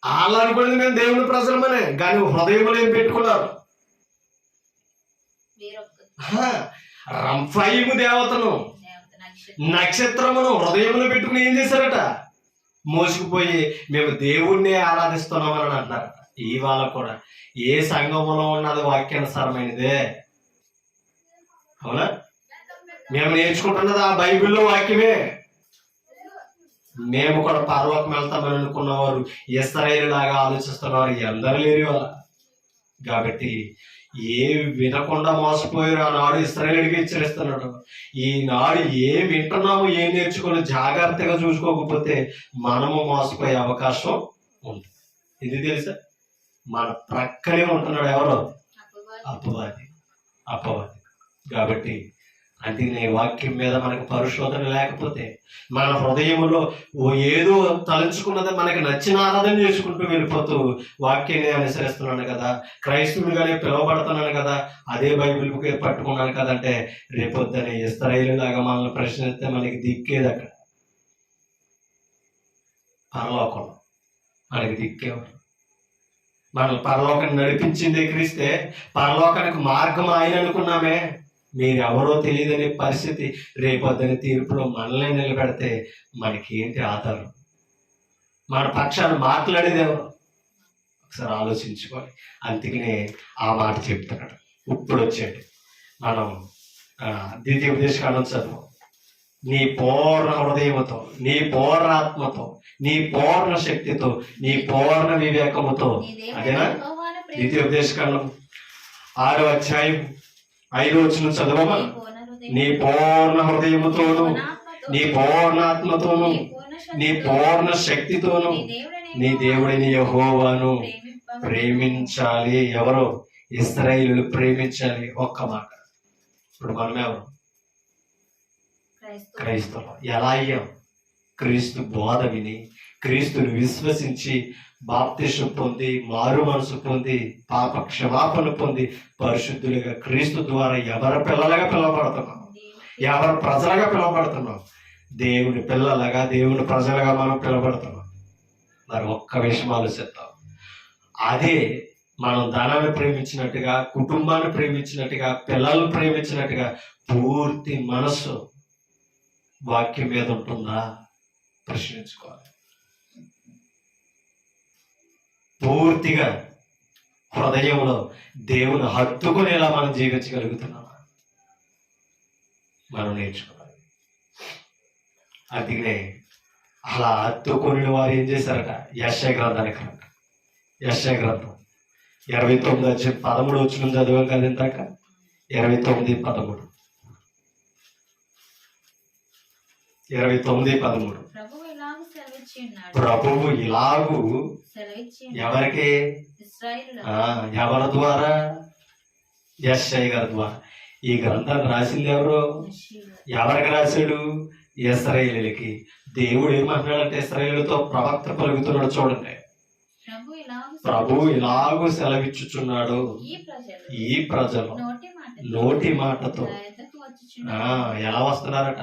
S1: వాళ్ళు అనుకునేది మేము దేవుని ప్రజలమనే, కానీ హృదయములు ఏం పెట్టుకున్నారు? రంఫాయిము దేవతను నక్షత్రమును హృదయములు పెట్టుకుని ఏం చేశారట? మోసుకుపోయి మేము దేవుణ్ణి ఆరాధిస్తున్నామని అంటారట. ఇవాళ కూడా ఏ సంఘములో ఉన్నది వాక్యానుసారమైనదే. అవునా? మేము నేర్చుకుంటున్నది ఆ బైబిల్లో వాక్యమే. మేము కూడా పరలోకం వెళ్తామని అనుకున్నవారు ఇశ్రాయేలు లాగా ఆలోచిస్తున్నవారు అందరూ లేరు ఇవాళ. కాబట్టి ఏ వినకుండా మోసపోయారు ఆనాడు ఇశ్రాయేలుకి హెచ్చరిస్తున్నాడు. ఈనాడు ఏ వింటున్నాము, ఏ నేర్చుకుని జాగ్రత్తగా చూసుకోకపోతే మనము మోసపోయే అవకాశం ఉంది. ఇది తెలుసా? మన ప్రక్కనే ఉంటున్నాడు ఎవరో? అపవాది. కాబట్టి అందుకనే వాక్యం మీద మనకు పరిశోధన లేకపోతే మన హృదయంలో ఏదో తలుచుకున్నది మనకి నచ్చిన ఆరాధన చేసుకుంటూ వెళ్ళిపోతూ వాక్యాన్ని అనుసరిస్తున్నాను కదా, క్రైస్తవులుగానే పిలువబడుతున్నాను కదా, అదే బైబిల్ బుక్ పట్టుకున్నాను కదా అంటే రేపొద్దని ఇశ్రాయేలు లాగా మనల్ని ప్రశ్నిస్తే మనకి దిక్కేది అక్కడ పరలోకంలో. మనకి దిక్కేవారు. మనల్ని పరలోకాన్ని నడిపించింది క్రీస్తే. పరలోకానికి మార్గం ఆయన అనుకున్నామే. మీరెవరో తెలియదనే పరిస్థితి రేపొద్దని తీర్పులో మనల్ని నిలబెడితే మనకి ఏంటి ఆధారం? మన పక్షాన్ని మాట్లాడేది ఎవరు? ఒకసారి ఆలోచించుకోవాలి. అందుకనే ఆ మాట చెప్తున్నాడు. ఇప్పుడు వచ్చేది మనం ద్వితీయోపదేశకాండం చదువు. నీ పూర్ణ హృదయముతో, నీ పూర్ణ ఆత్మతో, నీ పూర్ణ శక్తితో, నీ పూర్ణ వివేకముతో. అదేనా? ద్వితీయోపదేశకాండం 6వ అధ్యాయం 5వ వచనం చదవమా. నీ పూర్ణ హృదయముతోను, నీ పూర్ణ ఆత్మతోను, నీ పూర్ణ శక్తితోను నీ దేవుడిని యెహోవాను ప్రేమించాలి. ఎవరు? ఇశ్రాయేలు ప్రేమించాలి. ఒక్క మాట. ఇప్పుడు మనం ఎవరు? క్రైస్తవులు. ఎలా అయ్యాం? క్రీస్తు బోధ విని, క్రీస్తుని విశ్వసించి బాప్తిసం పొంది మారు మనసు పొంది పాప క్షమాపణ పొంది పరిశుద్ధులుగా క్రీస్తు ద్వారా ఎవరి పిల్లలుగా పిలువబడుతున్నాం, ఎవరి ప్రజలుగా పిలువబడుతున్నాం, దేవుని పిల్లలుగా దేవుని ప్రజలుగా మనం పిలువబడుతున్నాం. మరి ఒక్క విషయం ఆలోచిద్దాం. అదే మనం ధనాన్ని ప్రేమించినట్టుగా, కుటుంబాన్ని ప్రేమించినట్టుగా, పిల్లల్ని ప్రేమించినట్టుగా పూర్తి మనస్సు వాక్యం మీద ఉంటుందా ప్రశ్నించుకోవాలి. పూర్తిగా హృదయంలో దేవుని హత్తుకునేలా మనం జీవించగలుగుతున్నామా మనం నేర్చుకోవాలి. అందుకనే అలా హత్తుకుని వారు ఏం చేశారట, యెషయా గ్రంథానికి రండి. యెషయా గ్రంథం 29:13 వచ్చిన చదివాం కదా ఇందాక. 29:13 29:13 ప్రభువు ఇలాగు ఎవరికి, ఎవరి ద్వారా, యెషయా గారి ద్వారా. ఈ గ్రంథాన్ని రాసింది ఎవరు, ఎవరికి రాశాడు, ఇశ్రాయేలీయులకి. దేవుడు ఏమంటున్నాడంటే ఇశ్రాయేలుతో ప్రవక్త పలుకుతున్నాడు చూడండి. ప్రభు ఇలాగూ సెలవిచ్చుచున్నాడు, ఈ ప్రజలు నోటి మాటతో ఎలా వస్తున్నారట,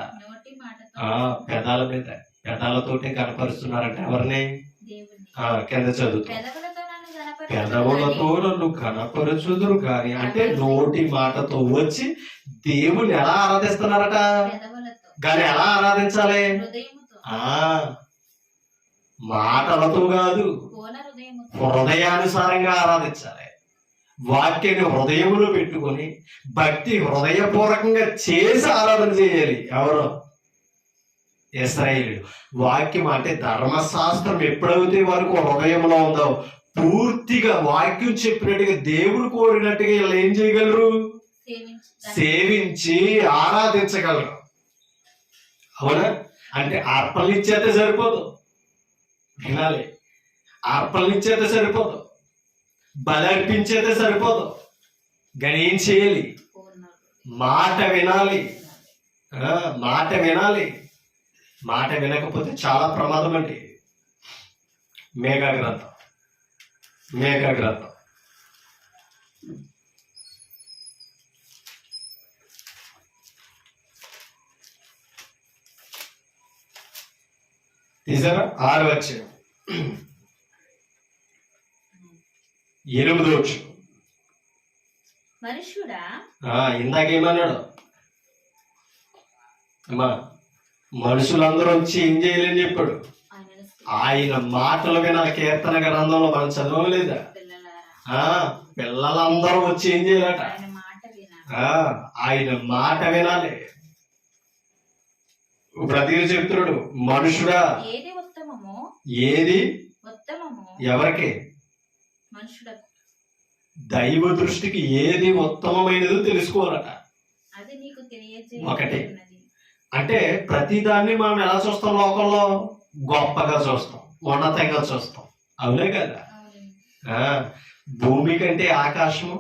S1: పెదాల మీద పెదాలతోటి కనపరుస్తున్నారంట. ఎవరిని, కింద చదువుతూ పెదవులతో నన్ను కనపరుచుదురు కానీ, అంటే నోటి మాటతో వచ్చి దేవుని ఎలా ఆరాధిస్తున్నారట. కానీ ఎలా ఆరాధించాలి, మాటలతో కాదు, హృదయానుసారంగా ఆరాధించాలి. వాక్యాన్ని హృదయంలో పెట్టుకొని భక్తి హృదయపూర్వకంగా చేసి ఆరాధన చేయాలి. ఎవరు, ఇశ్రాయేలీయులు. వాక్యం అంటే ధర్మశాస్త్రం ఎప్పుడైతే వరకు హృదయంలో ఉందో పూర్తిగా వాక్యం చెప్పినట్టుగా దేవుడు కోరినట్టుగా వీళ్ళు ఏం చేయగలరు, సేవించి ఆరాధించగలరు. అవునా? అంటే అర్పణలు ఇచ్చేస్తే సరిపోదు, వినాలి. అర్పణలు ఇచ్చేస్తే సరిపోదు, బలి అర్పించేస్తే సరిపోదు. కానీ ఏం చేయాలి, మాట వినాలి. మాట వినాలి. మాట వినకపోతే చాలా ప్రమాదం అండి. మేఘా గ్రంథం తీసారా, 6 వచ్చాయి 8 వచ్చు. ఇందాకేమన్నాడు అమ్మా, మనుషులందరూ వచ్చి ఏం చేయాలని చెప్పాడు, ఆయన మాటలు వినాలి. కీర్తన గ్రంథంలో మనం చదవలేదా, పిల్లలందరూ వచ్చి ఏం చేయాలట, ఆయన మాట వినాలి. ప్రతి చెప్తున్నాడు, మనుషుడా ఏది ఎవరికి, దైవ దృష్టికి ఏది ఉత్తమమైనదో తెలుసుకోవాలట. ఒకటి అంటే ప్రతిదాన్ని మనం ఎలా చూస్తాం, లోకంలో గొప్పగా చూస్తాం, ఉన్నతంగా చూస్తాం. అవునే కదా. భూమి కంటే ఆకాశము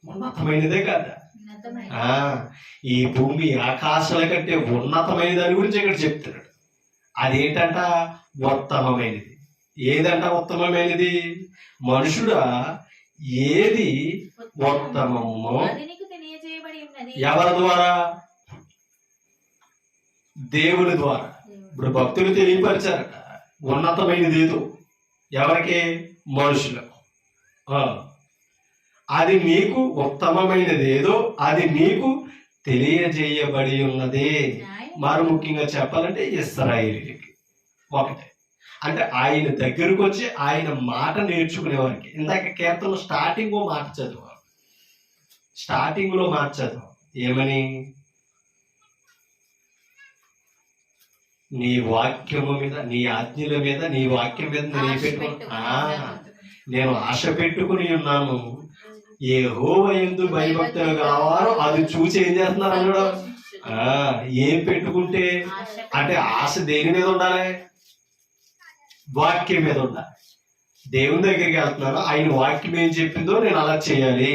S1: ఉన్నతమైనదే కదా. ఈ భూమి ఆకాశాల కంటే ఉన్నతమైన దాని గురించి ఇక్కడ చెప్తున్నాడు. అదేంటంట, ఉత్తమమైనది. ఏదంట ఉత్తమమైనది, మనుషుడా ఏది ఉత్తమమో ఎవరి ద్వారా, దేవుని ద్వారా. ఇప్పుడు భక్తులు తెలియపరిచారట ఉన్నతమైనది ఏదో ఎవరికి, మనుషులకు. అది నీకు ఉత్తమమైనది ఏదో అది నీకు తెలియజేయబడి ఉన్నది. మరి ముఖ్యంగా చెప్పాలంటే ఇశ్రాయేలీయులకి. ఒకటే అంటే ఆయన దగ్గరకు వచ్చి ఆయన మాట నేర్చుకునే వారికి. ఇందాక కీర్తన స్టార్టింగ్ మాట చదివాం, స్టార్టింగ్ లో మాట చదివాం ఏమని, నీ వాక్యము మీద, నీ ఆజ్ఞల మీద, నీ వాక్యం మీద నేను ఆశ పెట్టుకుని ఉన్నాను. యెహోవా యందు భయభక్తులు గలవారు అది చూసి ఏం చేస్తున్నారు అన్నాడు. ఏం పెట్టుకుంటే అంటే ఆశ దేని మీద ఉండాలి, వాక్యం మీద ఉండాలి. దేవుని దగ్గరికి వెళ్తున్నాను, ఆయన వాక్యం ఏం చెప్పిందో నేను అలా చేయాలి.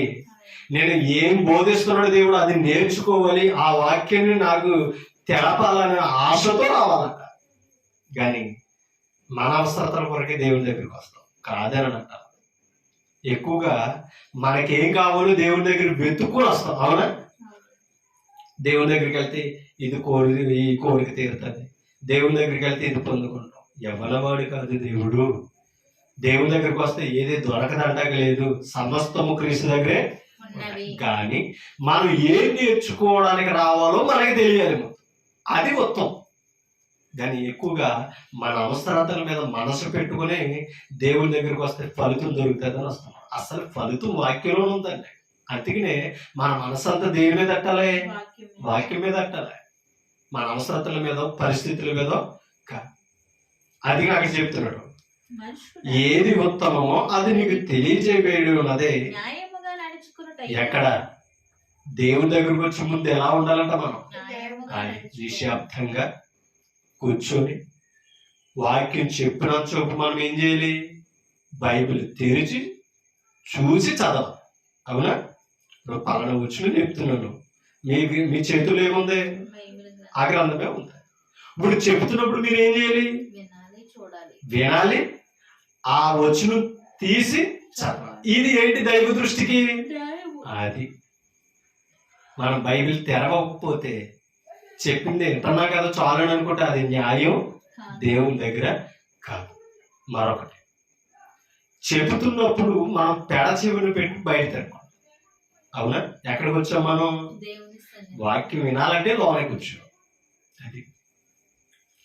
S1: నేను ఏం బోధిస్తున్నాడు దేవుడు అది నేర్చుకోవాలి. ఆ వాక్యాన్ని నాకు తెలపాలనే ఆశతో రావాలంట. కానీ మన అవసరతల కొరకే దేవుని దగ్గరికి వస్తాం కాదని అంట. ఎక్కువగా మనకేం కావాలో దేవుని దగ్గర వెతుక్కుని వస్తాం. అవునా? దేవుని దగ్గరికి వెళ్తే ఈ కోరిక తీరుతుంది, దేవుని దగ్గరికి వెళ్తే ఇది పొందుకుంటాం. ఎవలవాడు కాదు దేవుడు. దేవుని దగ్గరికి వస్తే ఏది దొరకదండక లేదు, సమస్తము క్రీస్తు దగ్గరే. కానీ మనం ఏం నేర్చుకోవడానికి రావాలో మనకి తెలియాలి, అది ఉత్తమం. కానీ ఎక్కువగా మన అవసరతల మీద మనసు పెట్టుకుని దేవుని దగ్గరికి వస్తే ఫలితం దొరుకుతుందని వస్తాం. అసలు ఫలితం వాక్యంలో ఉందండి. అందుకనే మన మనసు అంతా దేని మీద అట్టాలి? వాక్యం మీద అట్టాలి. మన అవసరతల మీద, పరిస్థితుల మీద కాదు. అది నాకు చెప్తున్నాడు. ఏది ఉత్తమమో అది నీకు తెలియజేయబడి ఉన్నదే. ఎక్కడ? దేవుని దగ్గరకు వచ్చి ముందు ఎలా ఉండాలంట మనం? నిశ్శబ్దంగా కూర్చొని వాక్యం చెప్పిన చోపు మనం ఏం చేయాలి? బైబిల్ తెరిచి చూసి చదవాలి. అవునా? ఇప్పుడు పలానా వచ్చిన చెప్తున్నాను, మీ చేతుల్లో ఏముంది? ఆ గ్రంథమే ఉంది. ఇప్పుడు చెప్తున్నప్పుడు మీరు ఏం చేయాలి? వినాలి, ఆ వచ్చును తీసి చదవాలి. ఇది ఏంటి దైవ దృష్టికి? అది మనం బైబిల్ తెరవకపోతే చెప్పింది వింటున్నా కదా చాలని అనుకుంటే అది న్యాయం దేవుని దగ్గర కాదు. మరొకటి, చెబుతున్నప్పుడు మనం పెడ చెవిని పెట్టి బయట తిరగం. అవునా? ఎక్కడికి వచ్చాం మనం? వాక్యం వినాలంటే లోనికి వచ్చాం. అది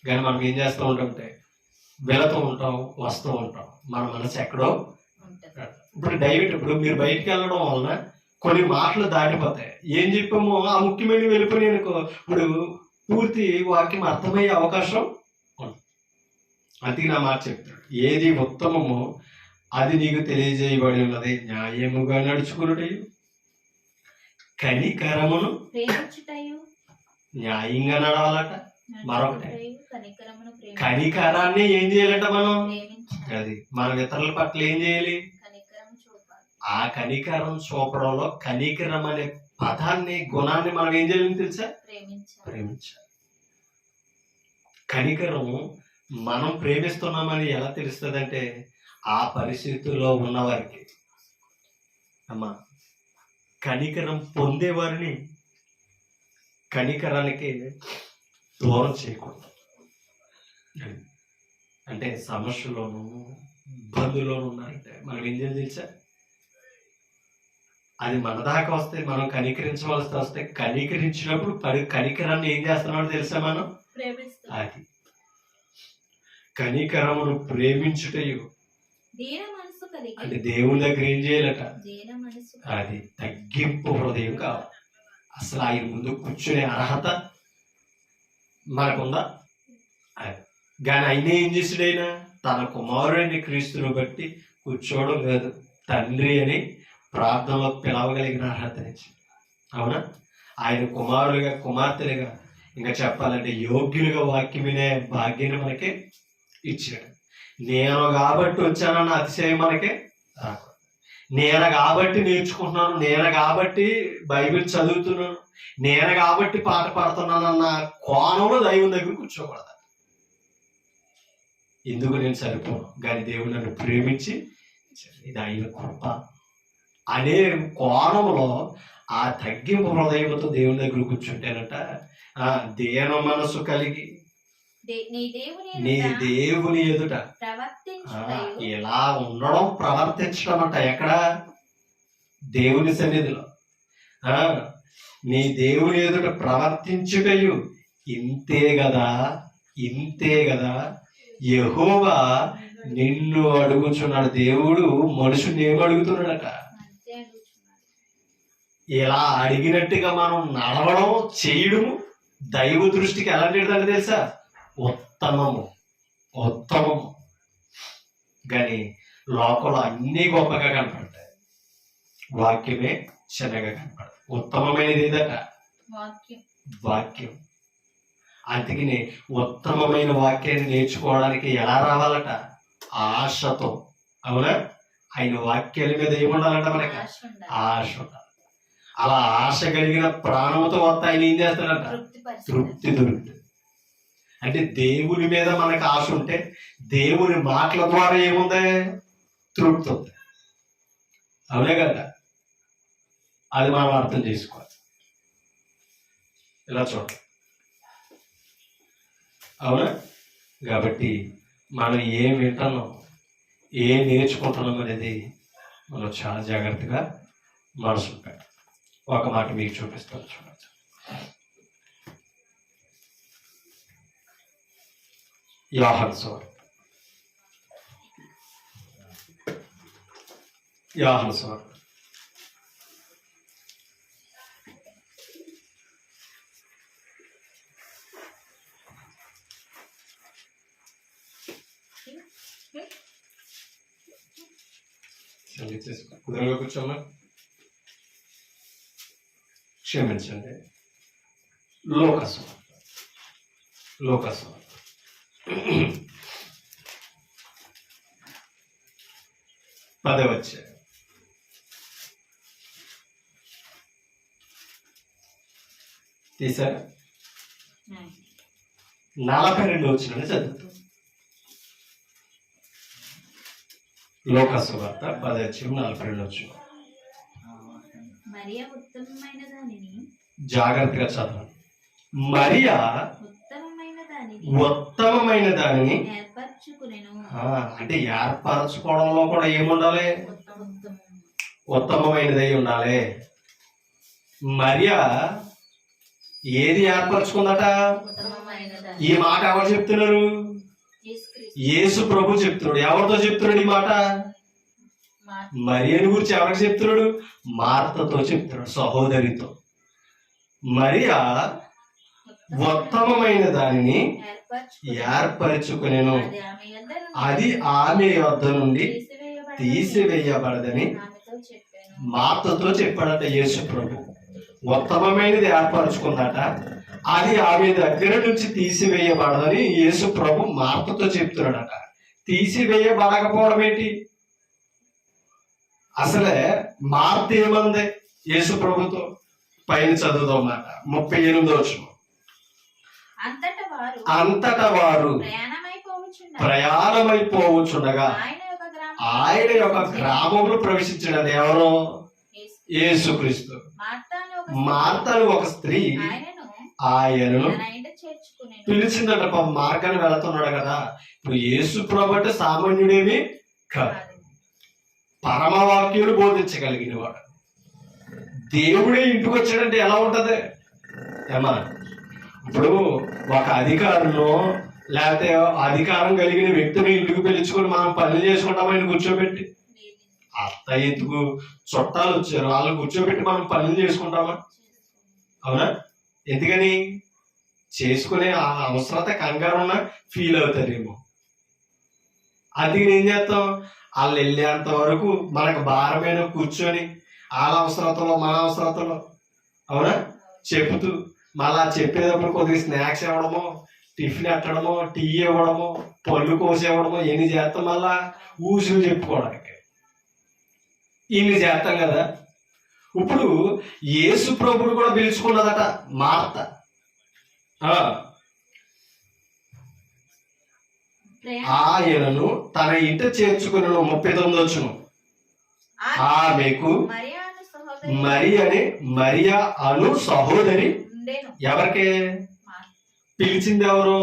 S1: కానీ మనం ఏం చేస్తూ ఉంటామంటే వెళుతూ ఉంటాం, వస్తూ ఉంటాం, మన మనసు ఎక్కడో. ఇప్పుడు మీరు బయటికి వెళ్ళడం వలన కొన్ని మాటలు దాటిపోతాయి. ఏం చెప్పామో ఆ ముఖ్యమైన వెళ్ళిపోయి అనుకో, ఇప్పుడు పూర్తి వాక్యం అర్థమయ్యే అవకాశం ఉంది. అందుకే నా మాట చెప్తాడు, ఏది ఉత్తమమో అది నీకు తెలియజేయబడి ఉన్నది. న్యాయముగా నడుచుకున్నటయు, కనికరమును న్యాయంగా నడవాలట. మరొకటి, కనికరాన్ని ఏం చేయాలంట మనం? అది మన ఇతరుల పట్ల ఏం చేయాలి? ఆ కనికరం చూపడంలో కనికరం అనే పదాన్ని, గుణాన్ని మనం ఏం చేయాలని తెలుసా? ప్రేమించాలి. కనికరం మనం ప్రేమిస్తున్నామని ఎలా తెలుస్తుంది అంటే, ఆ పరిస్థితుల్లో ఉన్నవారికి, అమ్మా, కనికరం పొందేవారిని కనికరానికి దూరం చేయకూడదు. అంటే సమస్యలోను, ఇబ్బందుల్లోనూ ఉన్నారంటే మనం ఏం చేయాలి తెలుసా? అది మన దాకా వస్తే మనం కనికరించవలసి వస్తే, కనికరించినప్పుడు కనికరాన్ని ఏం చేస్తున్నామో తెలుసా మనం? అది కనికరమును ప్రేమించుటయు. అంటే దేవుని దగ్గర ఏం చేయాలట? అది తగ్గింపు హృదయం కావాలి. అసలు ఆయన ముందు కూర్చునే అర్హత మనకుందా? కానీ ఆయన ఏం చేసాడు? ఆయన తన కుమారుడిని క్రీస్తుని బట్టి కూర్చోవడం లేదు, తండ్రి అని ప్రార్థనలో పిలవగలిగిన అర్హత నుంచి. అవునా? ఆయన కుమారులుగా, కుమార్తెలుగా, ఇంకా చెప్పాలంటే యోగ్యులుగా వాక్యం వినే భాగ్యాన్ని మనకి ఇచ్చాడు. నేను కాబట్టి వచ్చానన్న అతిశయం మనకి రాకూడదు. నేను కాబట్టి నేర్చుకుంటున్నాను, నేను కాబట్టి బైబిల్ చదువుతున్నాను, నేను కాబట్టి పాట పాడుతున్నానన్న కోణంలో దైవం దగ్గర కూర్చోకూడదు. ఎందుకు నేను సరిపోను, కానీ దేవుడు నన్ను ప్రేమించి ఇది ఆయన కృప అనే కోణంలో ఆ తగ్గింపు హృదయంతో దేవుని దగ్గర కూర్చుంటేనట, దేన మనసు కలిగి నీ దేవుని ఎదుట ఇలా ఉండడం, ప్రవర్తించడం అంట. ఎక్కడ? దేవుని సన్నిధిలో. నీ దేవుని ఎదుట ప్రవర్తించుటయు. ఇంతే కదా, ఇంతే కదా యెహోవా నిన్ను అడుగుచున్నాడు. దేవుడు మనుషుని ఏం అడుగుతున్నాడట? ఇలా అడిగినట్టుగా మనం నడవడం, చేయడము దైవ దృష్టికి ఎలాంటిదంటే తెలుసా? ఉత్తమము, ఉత్తమము. కానీ లోకంలో అన్ని గొప్పగా కనపడతాయి, వాక్యమే చిన్నగా కనపడతాయి. ఉత్తమమైనది ఏదట? వాక్యం. అందుకని ఉత్తమమైన వాక్యాన్ని నేర్చుకోవడానికి ఎలా రావాలట? ఆశతో. అవునా? ఆయన వాక్యాల మీద ఏముండాలంట? మనకి ఆశ ఉండాలి. అలా ఆశ కలిగిన ప్రాణంతో వస్తే ఆయన ఏం చేస్తాడంట? తృప్తి దొరుకుతుంది. అంటే దేవుని మీద మనకు ఆశ ఉంటే దేవుని మాటల ద్వారా ఏముంది? తృప్తి ఉంది. అవునే కదా? అది మనం అర్థం చేసుకోవాలి. ఇలా చూడండి, అవునా? కాబట్టి మనం ఏం వింటున్నాం, ఏం నేర్చుకుంటున్నాం అనేది మనం చాలా జాగ్రత్తగా మనసు పెట్టాలి. ఒక మాట మీకు చూపిస్తాను, చూడండి. యోహాను సువార్త, యోహాను సువార్త 9వ కూర్చోమ్మా, క్షమించండి. లూకా సువార్త, లూకా సువార్త 10వ అధ్యాయం. తీసారా? 42 వచ్చిన చదువుతాం. లూకా సువార్త 10వ అధ్యాయం 42 వచ్చిన.
S2: మరియా ఉత్తమమైన దానిని,
S1: జాగ్రత్తగా చదవండి. మరియా ఉత్తమమైన దానిని
S2: ఏర్పరచుకునెను.
S1: అంటే ఏర్పరచుకోవడంలో కూడా ఏముండాలి? ఉత్తమమైనదై ఉండాలి. మరియా ఏది ఏర్పరచుకుందట? ఈ మాట ఎవరు చెప్తున్నారు? యేసు ప్రభు చెప్తున్నాడు. ఎవరితో చెప్తున్నాడు ఈ మాట? మరియని గురించి ఎవరికి చెప్తున్నాడు? మార్తతో చెప్తున్నాడు, సహోదరితో. మరియా ఉత్తమమైన దానిని ఏర్పరచుకునేను, అది ఆమె యొద్ద నుండి తీసివేయబడదని మార్తతో చెప్పాడట యేసు ప్రభు. ఉత్తమమైనది ఏర్పరచుకుందట, అది ఆమె దగ్గర నుంచి తీసివేయబడదని యేసు ప్రభు మార్తతో చెప్తున్నాడట. తీసివేయబడకపోవడం ఏంటి? అసలే మార్త ఏమంది యేసు ప్రభుతో? పైన చదువుదాం మాట, 38వ వచనం. అంతటా వారు ప్రయాణమైపోవచ్చుండగా ఆయన యొక్క గ్రామంలో ప్రవేశించాడు. ఎవరు? యేసుక్రీస్తు. మార్తను ఒక స్త్రీ ఆయనను పిలిచిందట. మార్గాన్ని వెళుతున్నాడు కదా. ఇప్పుడు యేసు ప్రభు అంటే సామాన్యుడేమి కాదు, పరమవాక్యులు బోధించగలిగిన వాడు. దేవుడే ఇంటికి వచ్చాడంటే ఎలా ఉంటది ఏమా? ఇప్పుడు ఒక అధికారులు లేకపోతే అధికారం కలిగిన వ్యక్తిని ఇంటికి పిలుచుకొని మనం పనులు చేసుకుంటాం. ఆయన కూర్చోబెట్టి, అత్త ఎందుకు చుట్టాలు వచ్చారు వాళ్ళని కూర్చోబెట్టి మనం పనులు చేసుకుంటామా? అవునా? ఎందుకని? చేసుకునే ఆ అవసరత కంగారు ఉన్నా ఫీల్ అవుతారేమో. అది ఏం చేస్తాం? వాళ్ళు వెళ్ళేంత వరకు మనకు భారమైన కూర్చొని వాళ్ళ అవసరతలో మన అవసరతలో, అవునా, చెబుతూ మళ్ళా చెప్పేటప్పుడు కొద్దిగా స్నాక్స్ ఇవ్వడమో, టిఫిన్ ఎట్టడమో, టీ ఇవ్వడమో, పళ్ళు కోసేవడమో ఎన్ని చేస్తాం. మళ్ళా ఊసులు చెప్పుకోవడానికి ఇన్ని చేస్తాం కదా. ఇప్పుడు యేసు ప్రభుడు కూడా పిలుచుకున్నదట మార్త. ఆయనను తన ఇంట చేర్చుకుని 39 వచ్చును. ఆమెకు మరియా అను సహోదరి. ఎవరికి పిలిచింది? ఎవరు?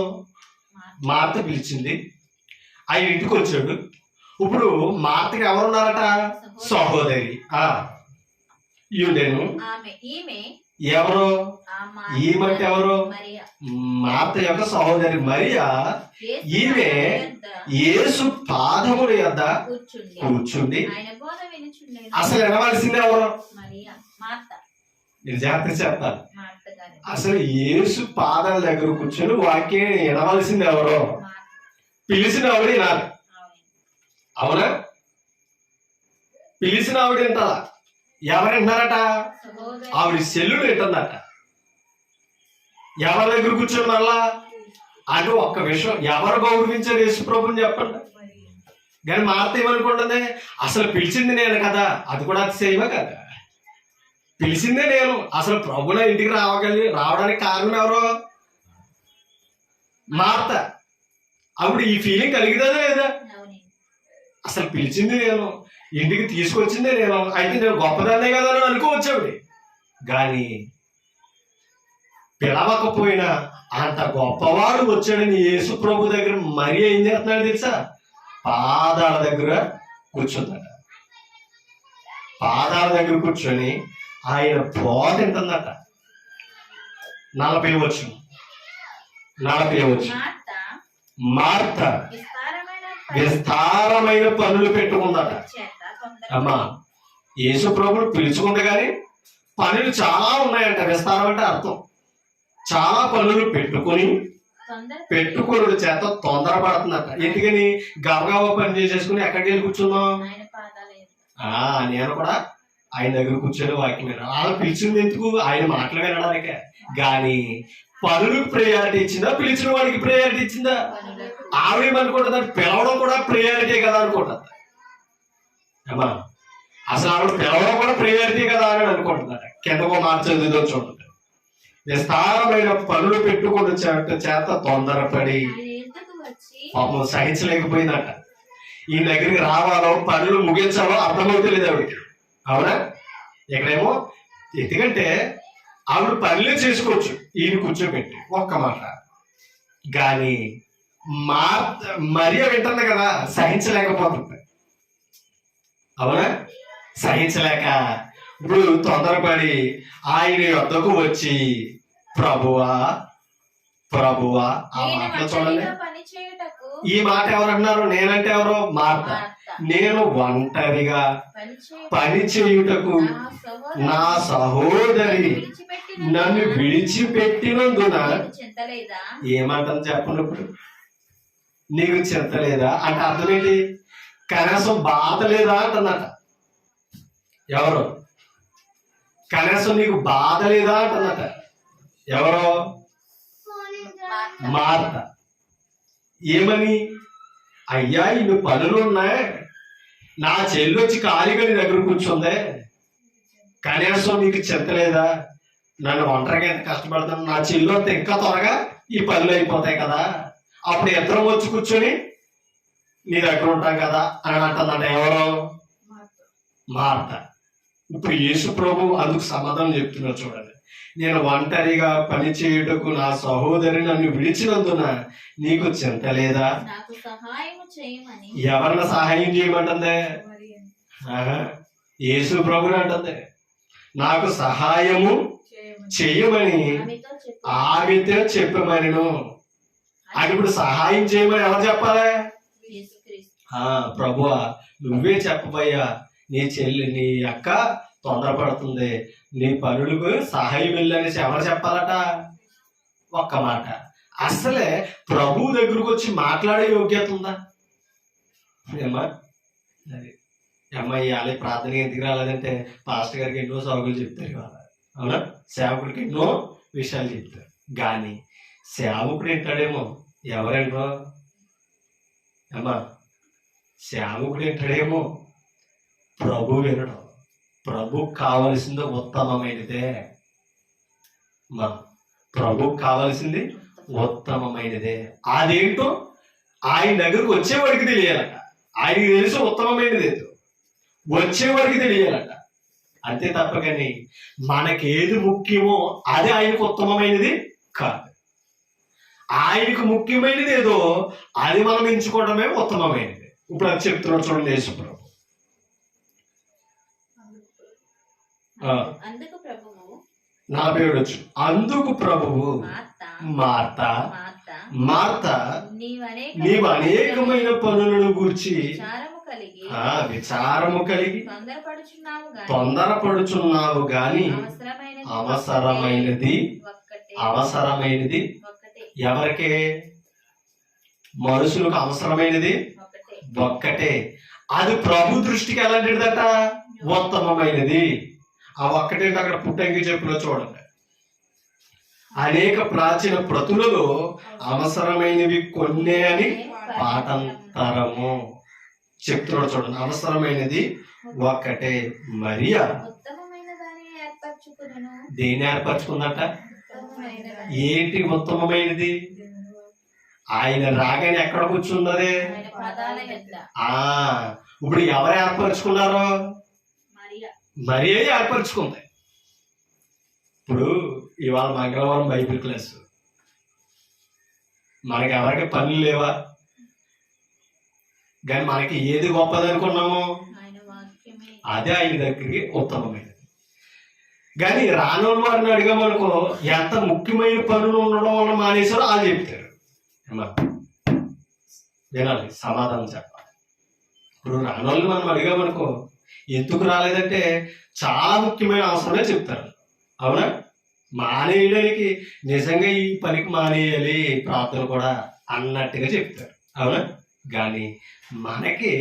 S1: మార్త పిలిచింది. ఆయన ఇంటికి వచ్చాడు. ఇప్పుడు మార్తకి ఎవరున్నారట? సహోదరి. ఈవిడేను. ఎవరు? ఈమెకి ఎవరు? మార్త యొక్క సహోదరి మరియా. ఈమె యేసు పాదముల యొద్ద కూర్చుండి అసలు వినవలసింది ఎవరు? మీరు జాగ్రత్త చెప్తారు. అసలు యేసు పాదాల దగ్గర కూర్చొని వాక్యం వినవలసింది ఎవరో? పిలిచిన ఆవిడ వినాలి. అవునా? పిలిచిన ఆవిడ వింటారా? ఎవరు వింటారట? ఆవిడ సెల్లులు వింటుందట. ఎవరి దగ్గర కూర్చొని మళ్ళా అంటే ఒక్క విషయం, ఎవరు గౌరవించారు యేసు ప్రభుని చెప్పండి. కానీ మార్త ఏమనుకుంటుంది? అసలు పిలిచింది నేను కదా. అది కూడా అతిశయమే కదా. పిలిచిందే నేను. అసలు ప్రభున ఇంటికి రావడానికి కారణం ఎవరు? మార్త. అప్పుడు ఈ ఫీలింగ్ కలిగిదా లేదా?
S2: అవునండి.
S1: అసలు పిలిచింది నేను, ఇంటికి తీసుకొచ్చిందే నేను, అయితే నేను గొప్పదాన్నే కదా అని అనుకోవచ్చావిడి. కానీ పిలవకపోయినా అంత గొప్పవాడు వచ్చాడని యేసు ప్రభు దగ్గర మరీ ఏం చేస్తున్నాడు తెలుసా? పాదాల దగ్గర కూర్చుందట. పాదాల దగ్గర కూర్చొని ఆయన బోధ వింటుందట. 40 వచ్చు.
S2: మార్త
S1: మార్త
S2: విస్తారమైన
S1: విస్తారమైన పనులు పెట్టుకుందట.
S2: చేత
S1: అమ్మా, యేసు ప్రభుని పిలుచుకుంది కానీ పనులు చాలా ఉన్నాయంట. విస్తారం అంటే అర్థం చాలా పనులు పెట్టుకోడు చేత తొందరపడుతుందట. ఎందుకని గబగబా పని చేసేసుకుని ఎక్కడికి వెళ్ళి కూర్చున్నాం?
S2: ఆయన పాదాలు
S1: నేను కూడా ఆయన దగ్గర కూర్చొని వాక్యం విన్నాను. వాళ్ళు పిలిచింది ఎందుకు? ఆయన మాటలు వినడానికే. కానీ పనులకు ప్రయారిటీ ఇచ్చిందా, పిలిచిన వాడికి ప్రయారిటీ ఇచ్చిందా? ఆవిడేమనుకుంటుంది, పిలవడం కూడా ప్రయారిటీ కదా అనుకుంటుంది. అమ్మా, అసలు ఆవిడ పిలవడం కూడా ప్రయారిటీ కదా అని అనుకుంటుందట. కిందకో మార్చేదో చూడండి. విస్తారమైన పనులు పెట్టుకుని చేత తొందరపడి పాపం సహించలేకపోయిందట. ఈ దగ్గరికి రావాలో పనులు ముగించాలో అర్థమవుతలేదు ఆవిడకి. అవునా? ఇక్కడేమో ఎందుకంటే ఆవిడ పనులే చేసుకోవచ్చు ఈయన కూర్చోబెట్టి ఒక్క మాట. కానీ మరియ వింటుంది కదా, సహించలేకపోతుంది. అవునా? సహించలేక ఇప్పుడు తొందరపడి ఆయన యొద్దకు వచ్చి ప్రభువా ప్రభువా ఆ మాటలు చూడండి. ఈ మాట ఎవరన్నారు? నేనంటే ఎవరో మార్త. నేను ఒంటరిగా పని చేయుటకు నా సహోదరి నన్ను విడిచిపెట్టినందున ఏమంటుంది చెప్పండి. ఇప్పుడు నీకు చింత లేదా అంటే అర్థం ఏంటి? కనీసం బాధ లేదా అంటున్నట. ఎవరు? కనీసం నీకు బాధ లేదా అంటున్నట. ఎవరో? మార్త. ఏమని? అయ్యా ఇన్ని పనులు ఉన్నాయి, నా చెల్లి వచ్చి ఖాళీగా నీ దగ్గర కూర్చుందే, కనీసం నీకు చింత లేదా? నన్ను ఒంటరిగా ఎంత కష్టపడుతున్నాను, నా చెల్లి వస్తే ఇంకా త్వరగా ఈ పనులు అయిపోతాయి కదా, అప్పుడు ఇద్దరం వచ్చి కూర్చొని నీ దగ్గర ఉంటాం కదా అని అంటుందంట. ఎవరో? మార్త. ఇప్పుడు యేసు ప్రభు అందుకు సమాధానం చెప్తున్నారు చూడండి. నేను ఒంటరిగా పని చేయుటకు నా సహోదరి నన్ను విడిచినందున నీకు చింత లేదా? ఎవరిని సహాయం చేయమంటుందే? యేసు ప్రభుని అంటుంది. నాకు సహాయము చేయమని ఆమెతో చెప్పమనిను. అది ఇప్పుడు సహాయం చేయమని ఎవరు చెప్పాలి? ప్రభువా నువ్వే చెప్పబోయ్యా, నీ చెల్లి నీ అక్క తొందరపడుతుంది, నీ పనులకు సహాయం వెళ్ళనేసి ఎవరు చెప్పాలట? ఒక్క మాట. అసలే ప్రభు దగ్గరకు వచ్చి మాట్లాడే యోగ్యత ఉందా? ఏమ్మా అది అమ్మాయి ఆలయ ప్రార్థన ఎందుకు రాలేదంటే పాస్టర్ గారికి ఎన్నో సాగులు చెప్తారు ఇవాళ. అవునా? సేవకుడికి ఎన్నో విషయాలు చెప్తారు. కానీ సేవకుడు వింటాడేమో, ఎవరంటో అమ్మా సేవకుడు వింటాడేమో, ప్రభు వినడం. ప్రభు కావలసింది ఉత్తమమైనదే. మా ప్రభు కావలసింది ఉత్తమమైనదే. అదేంటో ఆయన దగ్గరకు వచ్చేవాడికి తెలియాలట. ఆయనకి తెలిసి ఉత్తమమైనది ఏదో వచ్చేవాడికి తెలియాలట. అంతే తప్ప కానీ మనకేది ముఖ్యమో అది ఆయనకు ఉత్తమమైనది కాదు. ఆయనకు ముఖ్యమైనది ఏదో అది మనం ఎంచుకోవడమే ఉత్తమమైనది. ఇప్పుడు అది చెప్తున్నాడు చూడండి యేసు ప్రభు.
S2: అందుకు ప్రభువు
S1: 47 అందుకు ప్రభువు మార్త మార్త నీవు అనేకమైన పనులను గూర్చి విచారము కలిగి తొందరపడుచున్నావు గాని అవసరమైనది ఎవరికే? మనుషులకు అవసరమైనది ఒక్కటే. అది ప్రభు దృష్టికి ఎలాంటిదట? ఉత్తమమైనది. ఆ ఒక్కటేంటి అక్కడ పుట్టంగి చెప్పులో చూడండి. అనేక ప్రాచీన ప్రతులలో అవసరమైనవి కొన్నే అని పాఠంతరము చెప్తున్నాడు చూడండి. అవసరమైనది ఒక్కటే. మరియా దేన్ని ఏర్పరచుకుందట? ఏంటి ఉత్తమమైనది? ఆయన రాగానే ఎక్కడ కూర్చున్నది?
S2: ఆయన పాదాల యొద్ద.
S1: ఇప్పుడు ఎవరు ఏర్పరచుకున్నారు?
S2: మరియా.
S1: మరియే ఏర్పరచుకుంది. ఇప్పుడు ఇవాళ మంగళవారం బైబిల్ క్లాస్, మనకి ఎవరికి పనులు లేవా? కానీ మనకి ఏది గొప్పది అనుకున్నాము?
S2: ఆయన వాక్యమే.
S1: అదే ఆయన దగ్గరికి ఉత్తమమైనది. కానీ రానోళ్ళు వారిని అడిగామనుకో, ఎంత ముఖ్యమైన పనులు ఉండడం వల్ల మానేశారో వాళ్ళు చెప్తారు. వినాలి, సమాధానం చెప్పాలి. ఇప్పుడు రానోళ్ళు మనం అడిగామనుకో, ఎందుకు రాలేదంటే చాలా ముఖ్యమైన అవసరమే చెప్తారు. అవునా? మానేయడానికి నిజంగా ఈ పనికి మానేయాలి ప్రార్థన కూడా అన్నట్టుగా చెప్తారు. అవునా? కానీ మనకి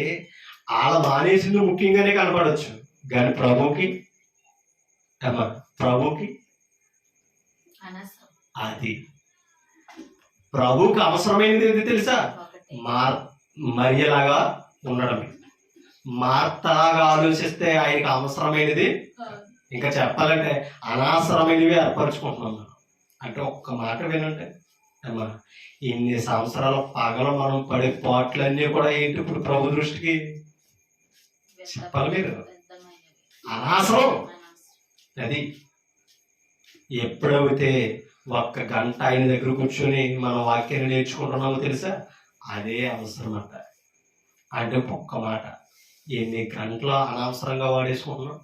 S1: వాళ్ళ మానేసింది ముఖ్యంగానే కనపడవచ్చు, కానీ ప్రభుకి
S2: అనవసరం.
S1: అది ప్రభుకి అవసరమైనది ఏది తెలుసా?
S2: ఒకటే.
S1: మరియలాగా ఉండడమే. మార్తలాగా ఆలోచిస్తే ఆయనకి అవసరమైనది, ఇంకా చెప్పాలంటే అనవసరమైనవి ఏర్పరచుకుంటున్నాం మనం. అంటే ఒక్క మాట వినండి అమ్మా, ఇన్ని సంవత్సరాల పగల మనం పడే పాటలన్నీ కూడా ఏంటి ఇప్పుడు ప్రభు దృష్టికి? చెప్పాలి మీరు, అనవసరం. అది ఎప్పుడైతే ఒక్క గంట ఆయన దగ్గర కూర్చొని మన వాక్యాన్ని నేర్చుకుంటున్నామో తెలుసా, అదే అవసరం అంట. అంటే ఒక్క మాట ఎన్ని గంటలు అనవసరంగా వాడేసుకుంటున్నాం.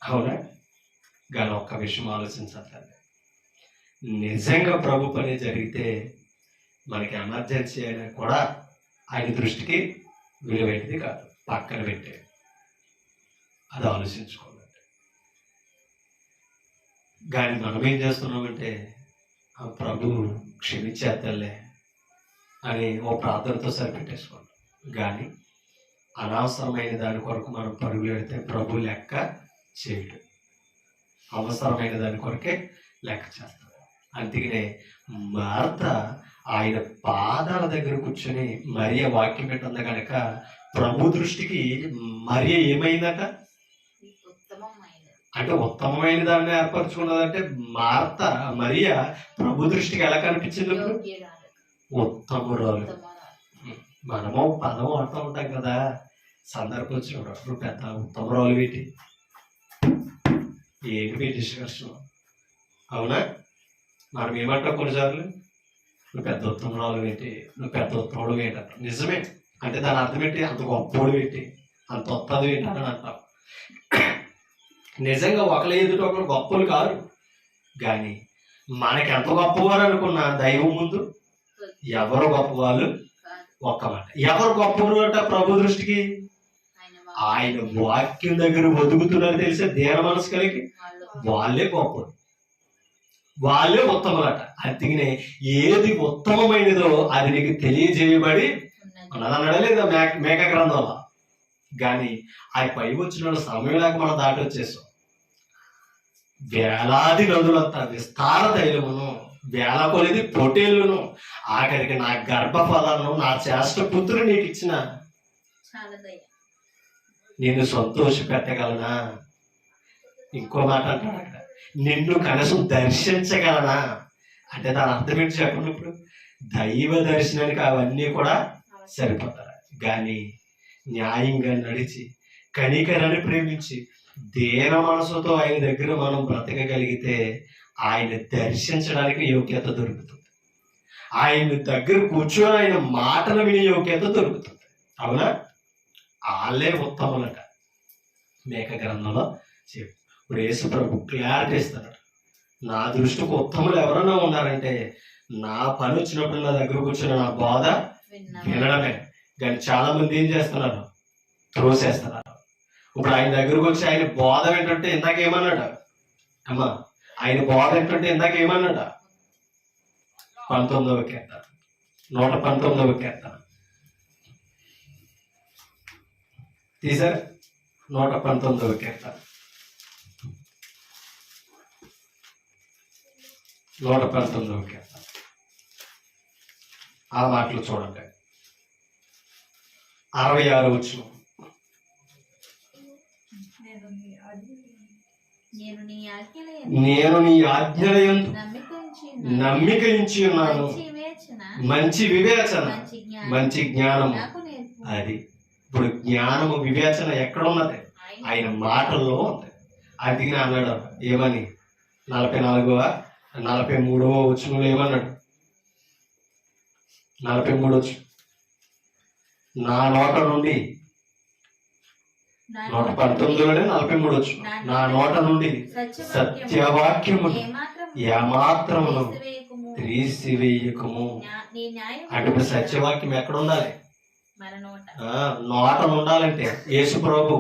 S1: అవునా? కానీ ఒక్క విషయం ఆలోచించాలి, నిజంగా ప్రభు పని జరిగితే మనకి ఎమర్జెన్సీ అయినా కూడా ఆయన దృష్టికి విలువైనది కాదు, పక్కన పెట్టే. అది ఆలోచించుకోవాలి. కానీ మనం ఏం చేస్తున్నామంటే, ఆ ప్రభు క్షమించేద్దలే అని ఓ ప్రార్థనతో సరిపెట్టేసుకోండి. కానీ అనవసరమైన దాని కొరకు మనం పరుగులు పెడితే ప్రభు లెక్క చేయడు, అవసరమైన దాని కొరకే లెక్క చేస్తాడు. అందుకనే మార్త ఆయన పాదాల దగ్గర కూర్చొని మరియ వాక్యం పెట్టింది కనుక ప్రభు దృష్టికి మరియ ఏమైందట? అంటే ఉత్తమమైన దాన్ని ఏర్పరచుకున్నదంటే మరియ ప్రభు దృష్టికి ఎలా కనిపించింది? ఉత్తమురాలు. మనము పదం వాడుతూ ఉంటాం కదా సందర్భం వచ్చినప్పుడు, పెద్ద ఉత్తమురాలు ఏంటి డిస్కషన్? అవునా? మనం ఏమంటాం కొన్నిసార్లు, నువ్వు పెద్ద ఉత్తమురాలు ఏంటి, నువ్వు పెద్ద ఉత్తముడు ఏంటంట. నిజమే, అంటే దాని అర్థం ఏంటి? అంత గొప్పోడు ఏంటి, అంత ఉత్తది ఏంటని అంటాం. నిజంగా ఒకళ్ళ ఎదుట ఒకరు గొప్పలు కాదు, కానీ మనకి ఎంత గొప్పవారు అనుకున్నా దైవం ముందు ఎవరు గొప్పవాళ్ళు? ఒక్క మాట, ఎవరు గొప్పవారు అంట ప్రభు దృష్టికి? ఆయన వాక్యం దగ్గర బతుకుతున్నారు తెలిసే దీన మనసు కలిగి వాళ్ళే గొప్పలు, వాళ్ళే ఉత్తములట. అందుకనే ఏది ఉత్తమమైనదో అది నీకు తెలియజేయబడి ఉన్నదన్నాడా లేదా మేక గ్రంథంలో? కానీ ఆ పై వచ్చిన సమయం లేక మనం దాటి వచ్చేసాం. వేలాది నదులంతా విస్తార తైలమును, వేల కొలిది పొటేళ్లను, ఆఖరికి నా గర్భఫలను నా చేష్ట పుత్రుడు నీకు ఇచ్చిన నిన్ను సంతోష పెట్టగలనా? ఇంకో మాట అంటాడు అక్కడ, నిన్ను కనీసం దర్శించగలనా? అంటే దాని అర్థం ఏంటి చెప్పండి. ఇప్పుడు దైవ దర్శనానికి అవన్నీ కూడా సరిపోతారు, కానీ న్యాయంగా నడిచి కనికరాన్ని ప్రేమించి దేన మనసుతో ఆయన దగ్గర మనం బ్రతకగలిగితే ఆయన దర్శించడానికి యోగ్యత దొరుకుతుంది, ఆయన దగ్గర కూర్చొని ఆయన మాటలు వినే యోగ్యత దొరుకుతుంది. అవునా? వాళ్ళే ఉత్తములట. మేక గ్రంథంలో చెప్పు. ఇప్పుడు యేసు ప్రభు క్లారిటీ ఇస్తాడు, నా దృష్టికి ఉత్తములు ఎవరైనా ఉన్నారంటే నా పని వచ్చినప్పుడు నా దగ్గర కూర్చొని నా బోధ వినడమే. కానీ చాలా మంది ఏం చేస్తున్నారు? త్రోసేస్తున్నారు. ఇప్పుడు ఆయన దగ్గరకు వచ్చి ఆయన బోధ ఏంటంటే ఇందాక ఏమన్నాడు అమ్మా? ఆయన బోధ ఏంటంటే ఇందాక ఏమన్నాడు? 19వ కీర్తన 119వ కీర్తన తీసారు. 119వ కీర్తన 119వ కీర్తన ఆ మాటలు చూడండి. 66 వచనం. నేను నీ ఆజ్ఞల యందు నమ్మిక ఉంచి ఉన్నాను, మంచి వివేచన,
S2: మంచి జ్ఞానం
S1: మంచి జ్ఞానము.
S2: నాకు నేర్పు.
S1: అది ఇప్పుడు జ్ఞానము వివేచన ఎక్కడ ఉన్నది? ఆయన మాటల్లో ఉంది. అందుకని అన్నాడు ఏమని 44వ 43వ వచనంలో ఏమన్నాడు? 43 వచ్చు. నా నోట నుండి 119లోనే 43 వచ్చు. నా నోట నుండి సత్యవాక్యమును ఏమాత్రమును తీసివేయకము. అంటే ఇప్పుడు సత్యవాక్యం ఎక్కడ ఉండాలి? నోట ఉండాలంటే యేసు ప్రభు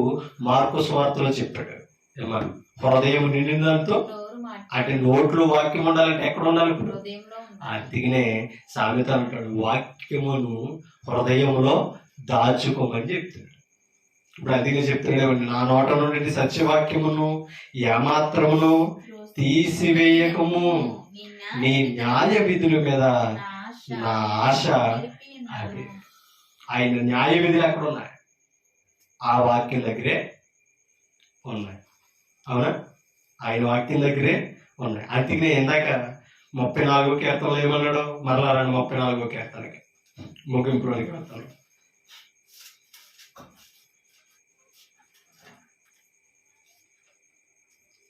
S1: మార్కు సువార్తలో చెప్పాడు ఏమని, హృదయం నిండిన దాంతో. అంటే నోట్లో వాక్యం ఉండాలంటే ఎక్కడ ఉండాలి? ఇప్పుడు అందుకనే సామెత అంటాడు, వాక్యమును హృదయంలో దాచుకోమని చెప్తాడు. ఇప్పుడు అందుకనే చెప్తున్నాడు, నా నోట నుండి సత్యవాక్యమును ఏమాత్రమును తీసివేయకము. నీ న్యాయ విధుల మీద నా ఆశ. అది ఆయన న్యాయ విధులు ఎక్కడ ఉన్నాయి? ఆ వాక్యం దగ్గరే ఉన్నాయి. అవునా? ఆయన వాక్యం దగ్గరే ఉన్నాయి. అందుకనే ఇందాక 34వ కీర్తనలో ఏమన్నాడు? మరలా రండి 34వ కీర్తనకి ముగింపులోనికి వెళ్తాను.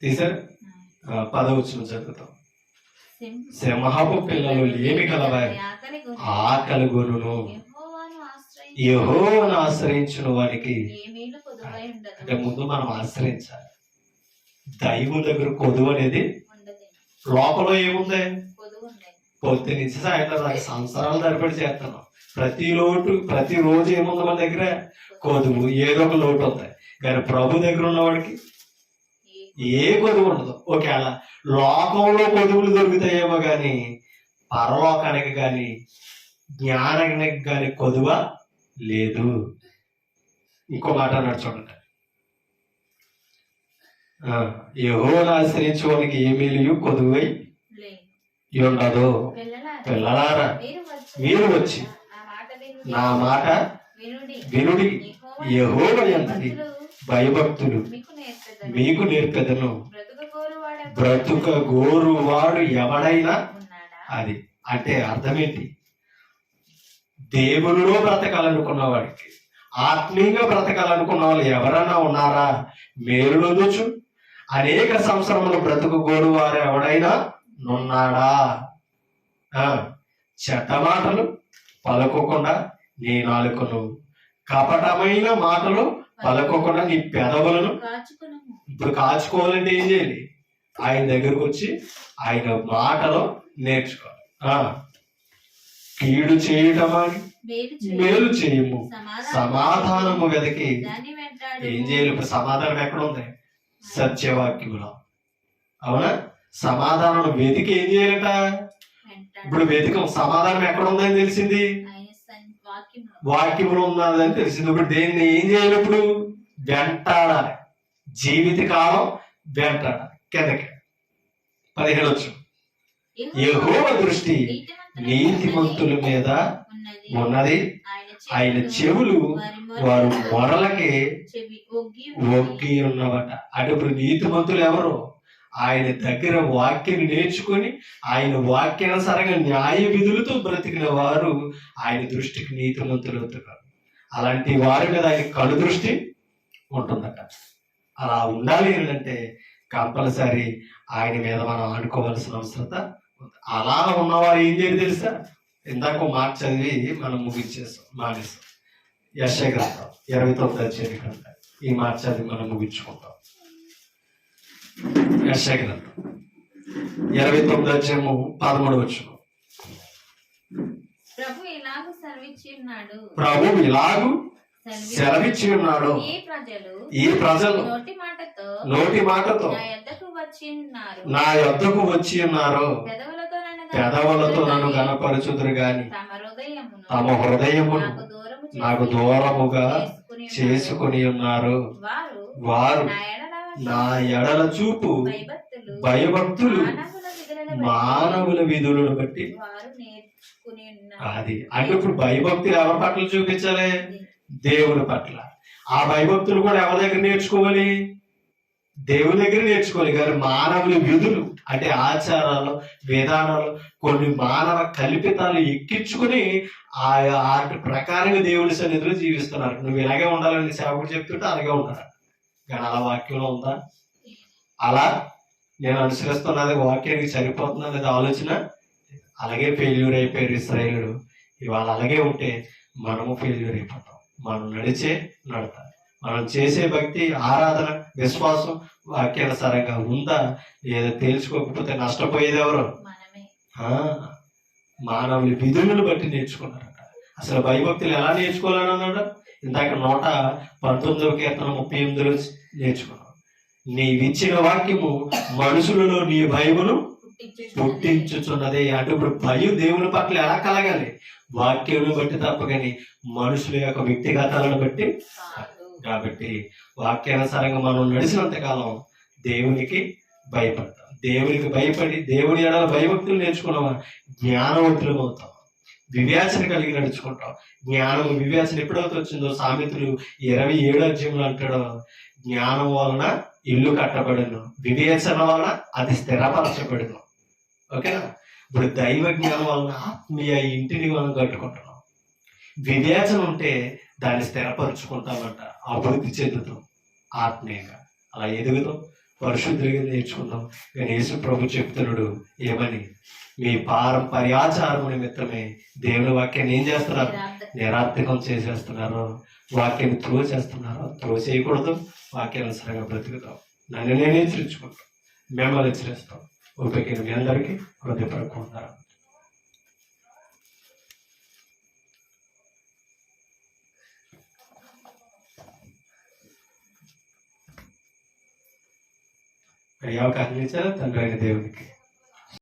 S1: తీసారు? 10వ వచనం చదువుతాం. సింహపు పిల్లలు లేమి గలవారి ఆకలి గొనును, యెహోవాను ఆశ్రయించిన వారికి. అంటే ముందు మనం ఆశ్రయించాలి. దైవం దగ్గర కొదువు అనేది లోపల ఏముంది? పొద్దు నుంచి సాయంత్రం దాకా సంవత్సరాలు తరబడి చేస్తున్నాం. ప్రతి రోజు ఏముంది మన దగ్గర? కొదువు. ఏదో ఒక లోటు ఉంది. కానీ ప్రభు దగ్గర ఉన్నవాడికి ఏ కొదువు ఉండదు. ఒకవేళ లోకంలో కొదువులు దొరుకుతాయేమో కానీ పరలోకానికి కానీ జ్ఞానానికి కానీ కొదువ లేదు. ఇంకో మాట అన్నాడు చూడండి, యెహోవాను ఆశ్రయించే వానికి ఏమీ కొదువై ఉండదు. పిల్లలారా మీరు వచ్చి నా మాట వినుడి, యెహోవా యందు భయభక్తులు మీకు నేర్పెదను. బ్రతుక గోరువాడు ఎవడైనా. అది అంటే అర్థమేంటి? దేవునిలో బ్రతకాలనుకున్న వాడికి, ఆత్మీయంగా బ్రతకాలనుకున్న వాళ్ళు ఎవరైనా ఉన్నారా? మేలునొందుచు అనేక సంవత్సరములు బ్రతుకు గోరు వారు ఎవడైనా ఉన్నాడా? చెడ్డ మాటలు పలుకోకుండా నీ నాలుకను, కపటమైన మాటలు పలుకోకుండా నీ పెదవులను. ఇప్పుడు కాచుకోవాలంటే ఏం చేయాలి? ఆయన దగ్గరకు వచ్చి ఆయన మాటలు నేర్చుకోవాలి. కీడు చేయటమా మేలు చేయము, సమాధానము వెతికి ఏం చేయాలి? ఇప్పుడు సమాధానం ఎక్కడ ఉంది? సత్యవాక్యములో. అవునా? సమాధానం వెతికి ఏం చేయాలట? ఇప్పుడు వెతికం సమాధానం ఎక్కడ ఉందని తెలిసింది? వాక్యములో ఉన్నదని తెలిసింది. ఇప్పుడు దేన్ని ఏం చేయాలి? ఇప్పుడు వెంటాడాలి. జీవితకాలం వెంటాడాలి. కిందకి 15 వచ్చు. యెహోవా దృష్టి నీతిమంతుల మీద ఉన్నది, ఆయన చెవులు వారు మొరలకి ఒగ్గి ఉన్నవట. అంటే ఇప్పుడు నీతిమంతులు ఎవరు? ఆయన దగ్గర వాక్యం నేర్చుకొని ఆయన వాక్యానుసారంగా న్యాయ విధులతో బ్రతికిన వారు ఆయన దృష్టికి నీతిమంతులు అవుతున్నారు. అలాంటి వారి మీద ఆయన కను దృష్టి ఉంటుందట. అలా ఉండాలి అంటే కంపల్సరీ ఆయన మీద మనం ఆడుకోవాల్సిన అవసరత ఉంది. అలా ఉన్నవారు ఏం చేయాలి తెలుసా? ఇందాక మాట చదివి మనం మానేస్తాం. యెషయా గ్రంథం 29వ అధ్యాయం ఈ మాట చదివి మనం ముగించుకుంటాం. యెషయా గ్రంథం 29వ అధ్యాయం 13వ వచనం. ప్రభు ఇలాగు సెలవిచ్చి ఉన్నాడు, ఈ ప్రజలు నోటి మాటతో నా యొద్దకు వచ్చి ఉన్నారు, పెదవులతో నన్ను గణపరచుదురు గాని తమ హృదయమును నాకు దూరముగా చేసుకుని ఉన్నారు. వారు నా ఎడల చూపు భయభక్తులు మానవుల విధులను బట్టి. అది అంటే ఇప్పుడు భయభక్తులు ఎవరి పట్ల చూపించాలి? దేవుని పట్ల. ఆ భయభక్తులు కూడా ఎవరి దగ్గర నేర్చుకోవాలి? దేవుని దగ్గర నేర్చుకోవాలి కానీ మానవుల విధులు అంటే ఆచారాలు విధానాలు కొన్ని మానవ కల్పితాలు ఎక్కించుకుని వాటి ప్రకారంగా దేవుని సన్నిధిలో జీవిస్తున్నారు. నువ్వు ఇలాగే ఉండాలని సేవకుడు చెప్తుంటే అలాగే ఉంటారు. కానీ అలా వాక్యంలో ఉందా? అలా నేను అనుసరిస్తున్నది వాక్యానికి సరిపోతుంది అనేది ఆలోచన. అలాగే ఫెయిల్యూర్ అయిపోయారు ఇశ్రాయేలుడు. ఇవాళ అలాగే ఉంటే మనము ఫెయిల్యూర్ అయిపోతాం. మనం నడిచే నడత, మనం చేసే భక్తి, ఆరాధన, విశ్వాసం వాక్యానుసారంగా ఉందా లేదా తేల్చుకోకపోతే నష్టపోయేది ఎవరు?
S2: మనమే.
S1: మానవుని విధులను బట్టి నేర్చుకున్నారట. అసలు భయభక్తులు ఎలా నేర్చుకోవాలని అన్నాడు? ఇందాక 119వ కీర్తన 38లో నేర్చుకున్నాం. నీవిచ్చిన వాక్యము మనుషులలో నీ భయమును పుట్టించుచున్నదే. అంటే ఇప్పుడు భయం దేవుని పట్ల ఎలా కలగాలి? వాక్యం బట్టి తప్ప కానీ మనుషుల యొక్క వ్యక్తిగతాలను బట్టి. కాబట్టి వాక్యానుసారంగా మనం నడిచినంత కాలం దేవునికి భయపడతాం. దేవునికి భయపడి దేవుని ఎడల భయభక్తులు నేర్చుకున్నామా జ్ఞానవంతులు అవుతాం. వివేచన కలిగి నడుచుకుంటాం. జ్ఞానం వివేచన ఎప్పుడైతే వచ్చిందో సామెతలు 27వ అధ్యాయంలో అంటాడు, జ్ఞానం వలన ఇల్లు కట్టబడును, వివేచన వలన అది స్థిరపరచబడును. ఓకేనా? ఇప్పుడు దైవ జ్ఞానం వలన ఆత్మీయ ఇంటిని మనం కట్టుకుంటున్నాం. వివేచన ఉంటే దాన్ని స్థిరపరుచుకుంటామంట, అభివృద్ధి చెందుతాం ఆత్మీయంగా, అలా ఎదుగుతాం, పరిశుద్ధులుగా నేర్చుకుంటాం. కానీ యేసు ప్రభు చెప్తున్నాడు ఏమని? మీ పారంపర్యాచారం నిమిత్తమే దేవుని వాక్యాన్ని ఏం చేస్తున్నారు? నిరార్థకం చేసేస్తున్నారు. వాక్యాన్ని త్రో చేస్తున్నారు. త్రో చేయకూడదు. వాక్యానుసారంగా బ్రతుకుతాం. నన్ను నేనే హెచ్చరించుకుంటాం, మిమ్మల్ని హెచ్చరిస్తాం. ఓపిక మీ అందరికీ హృదయపడుకుంటారు. అవకాశం ఇచ్చారు తండ్రి అయిన దేవునికి.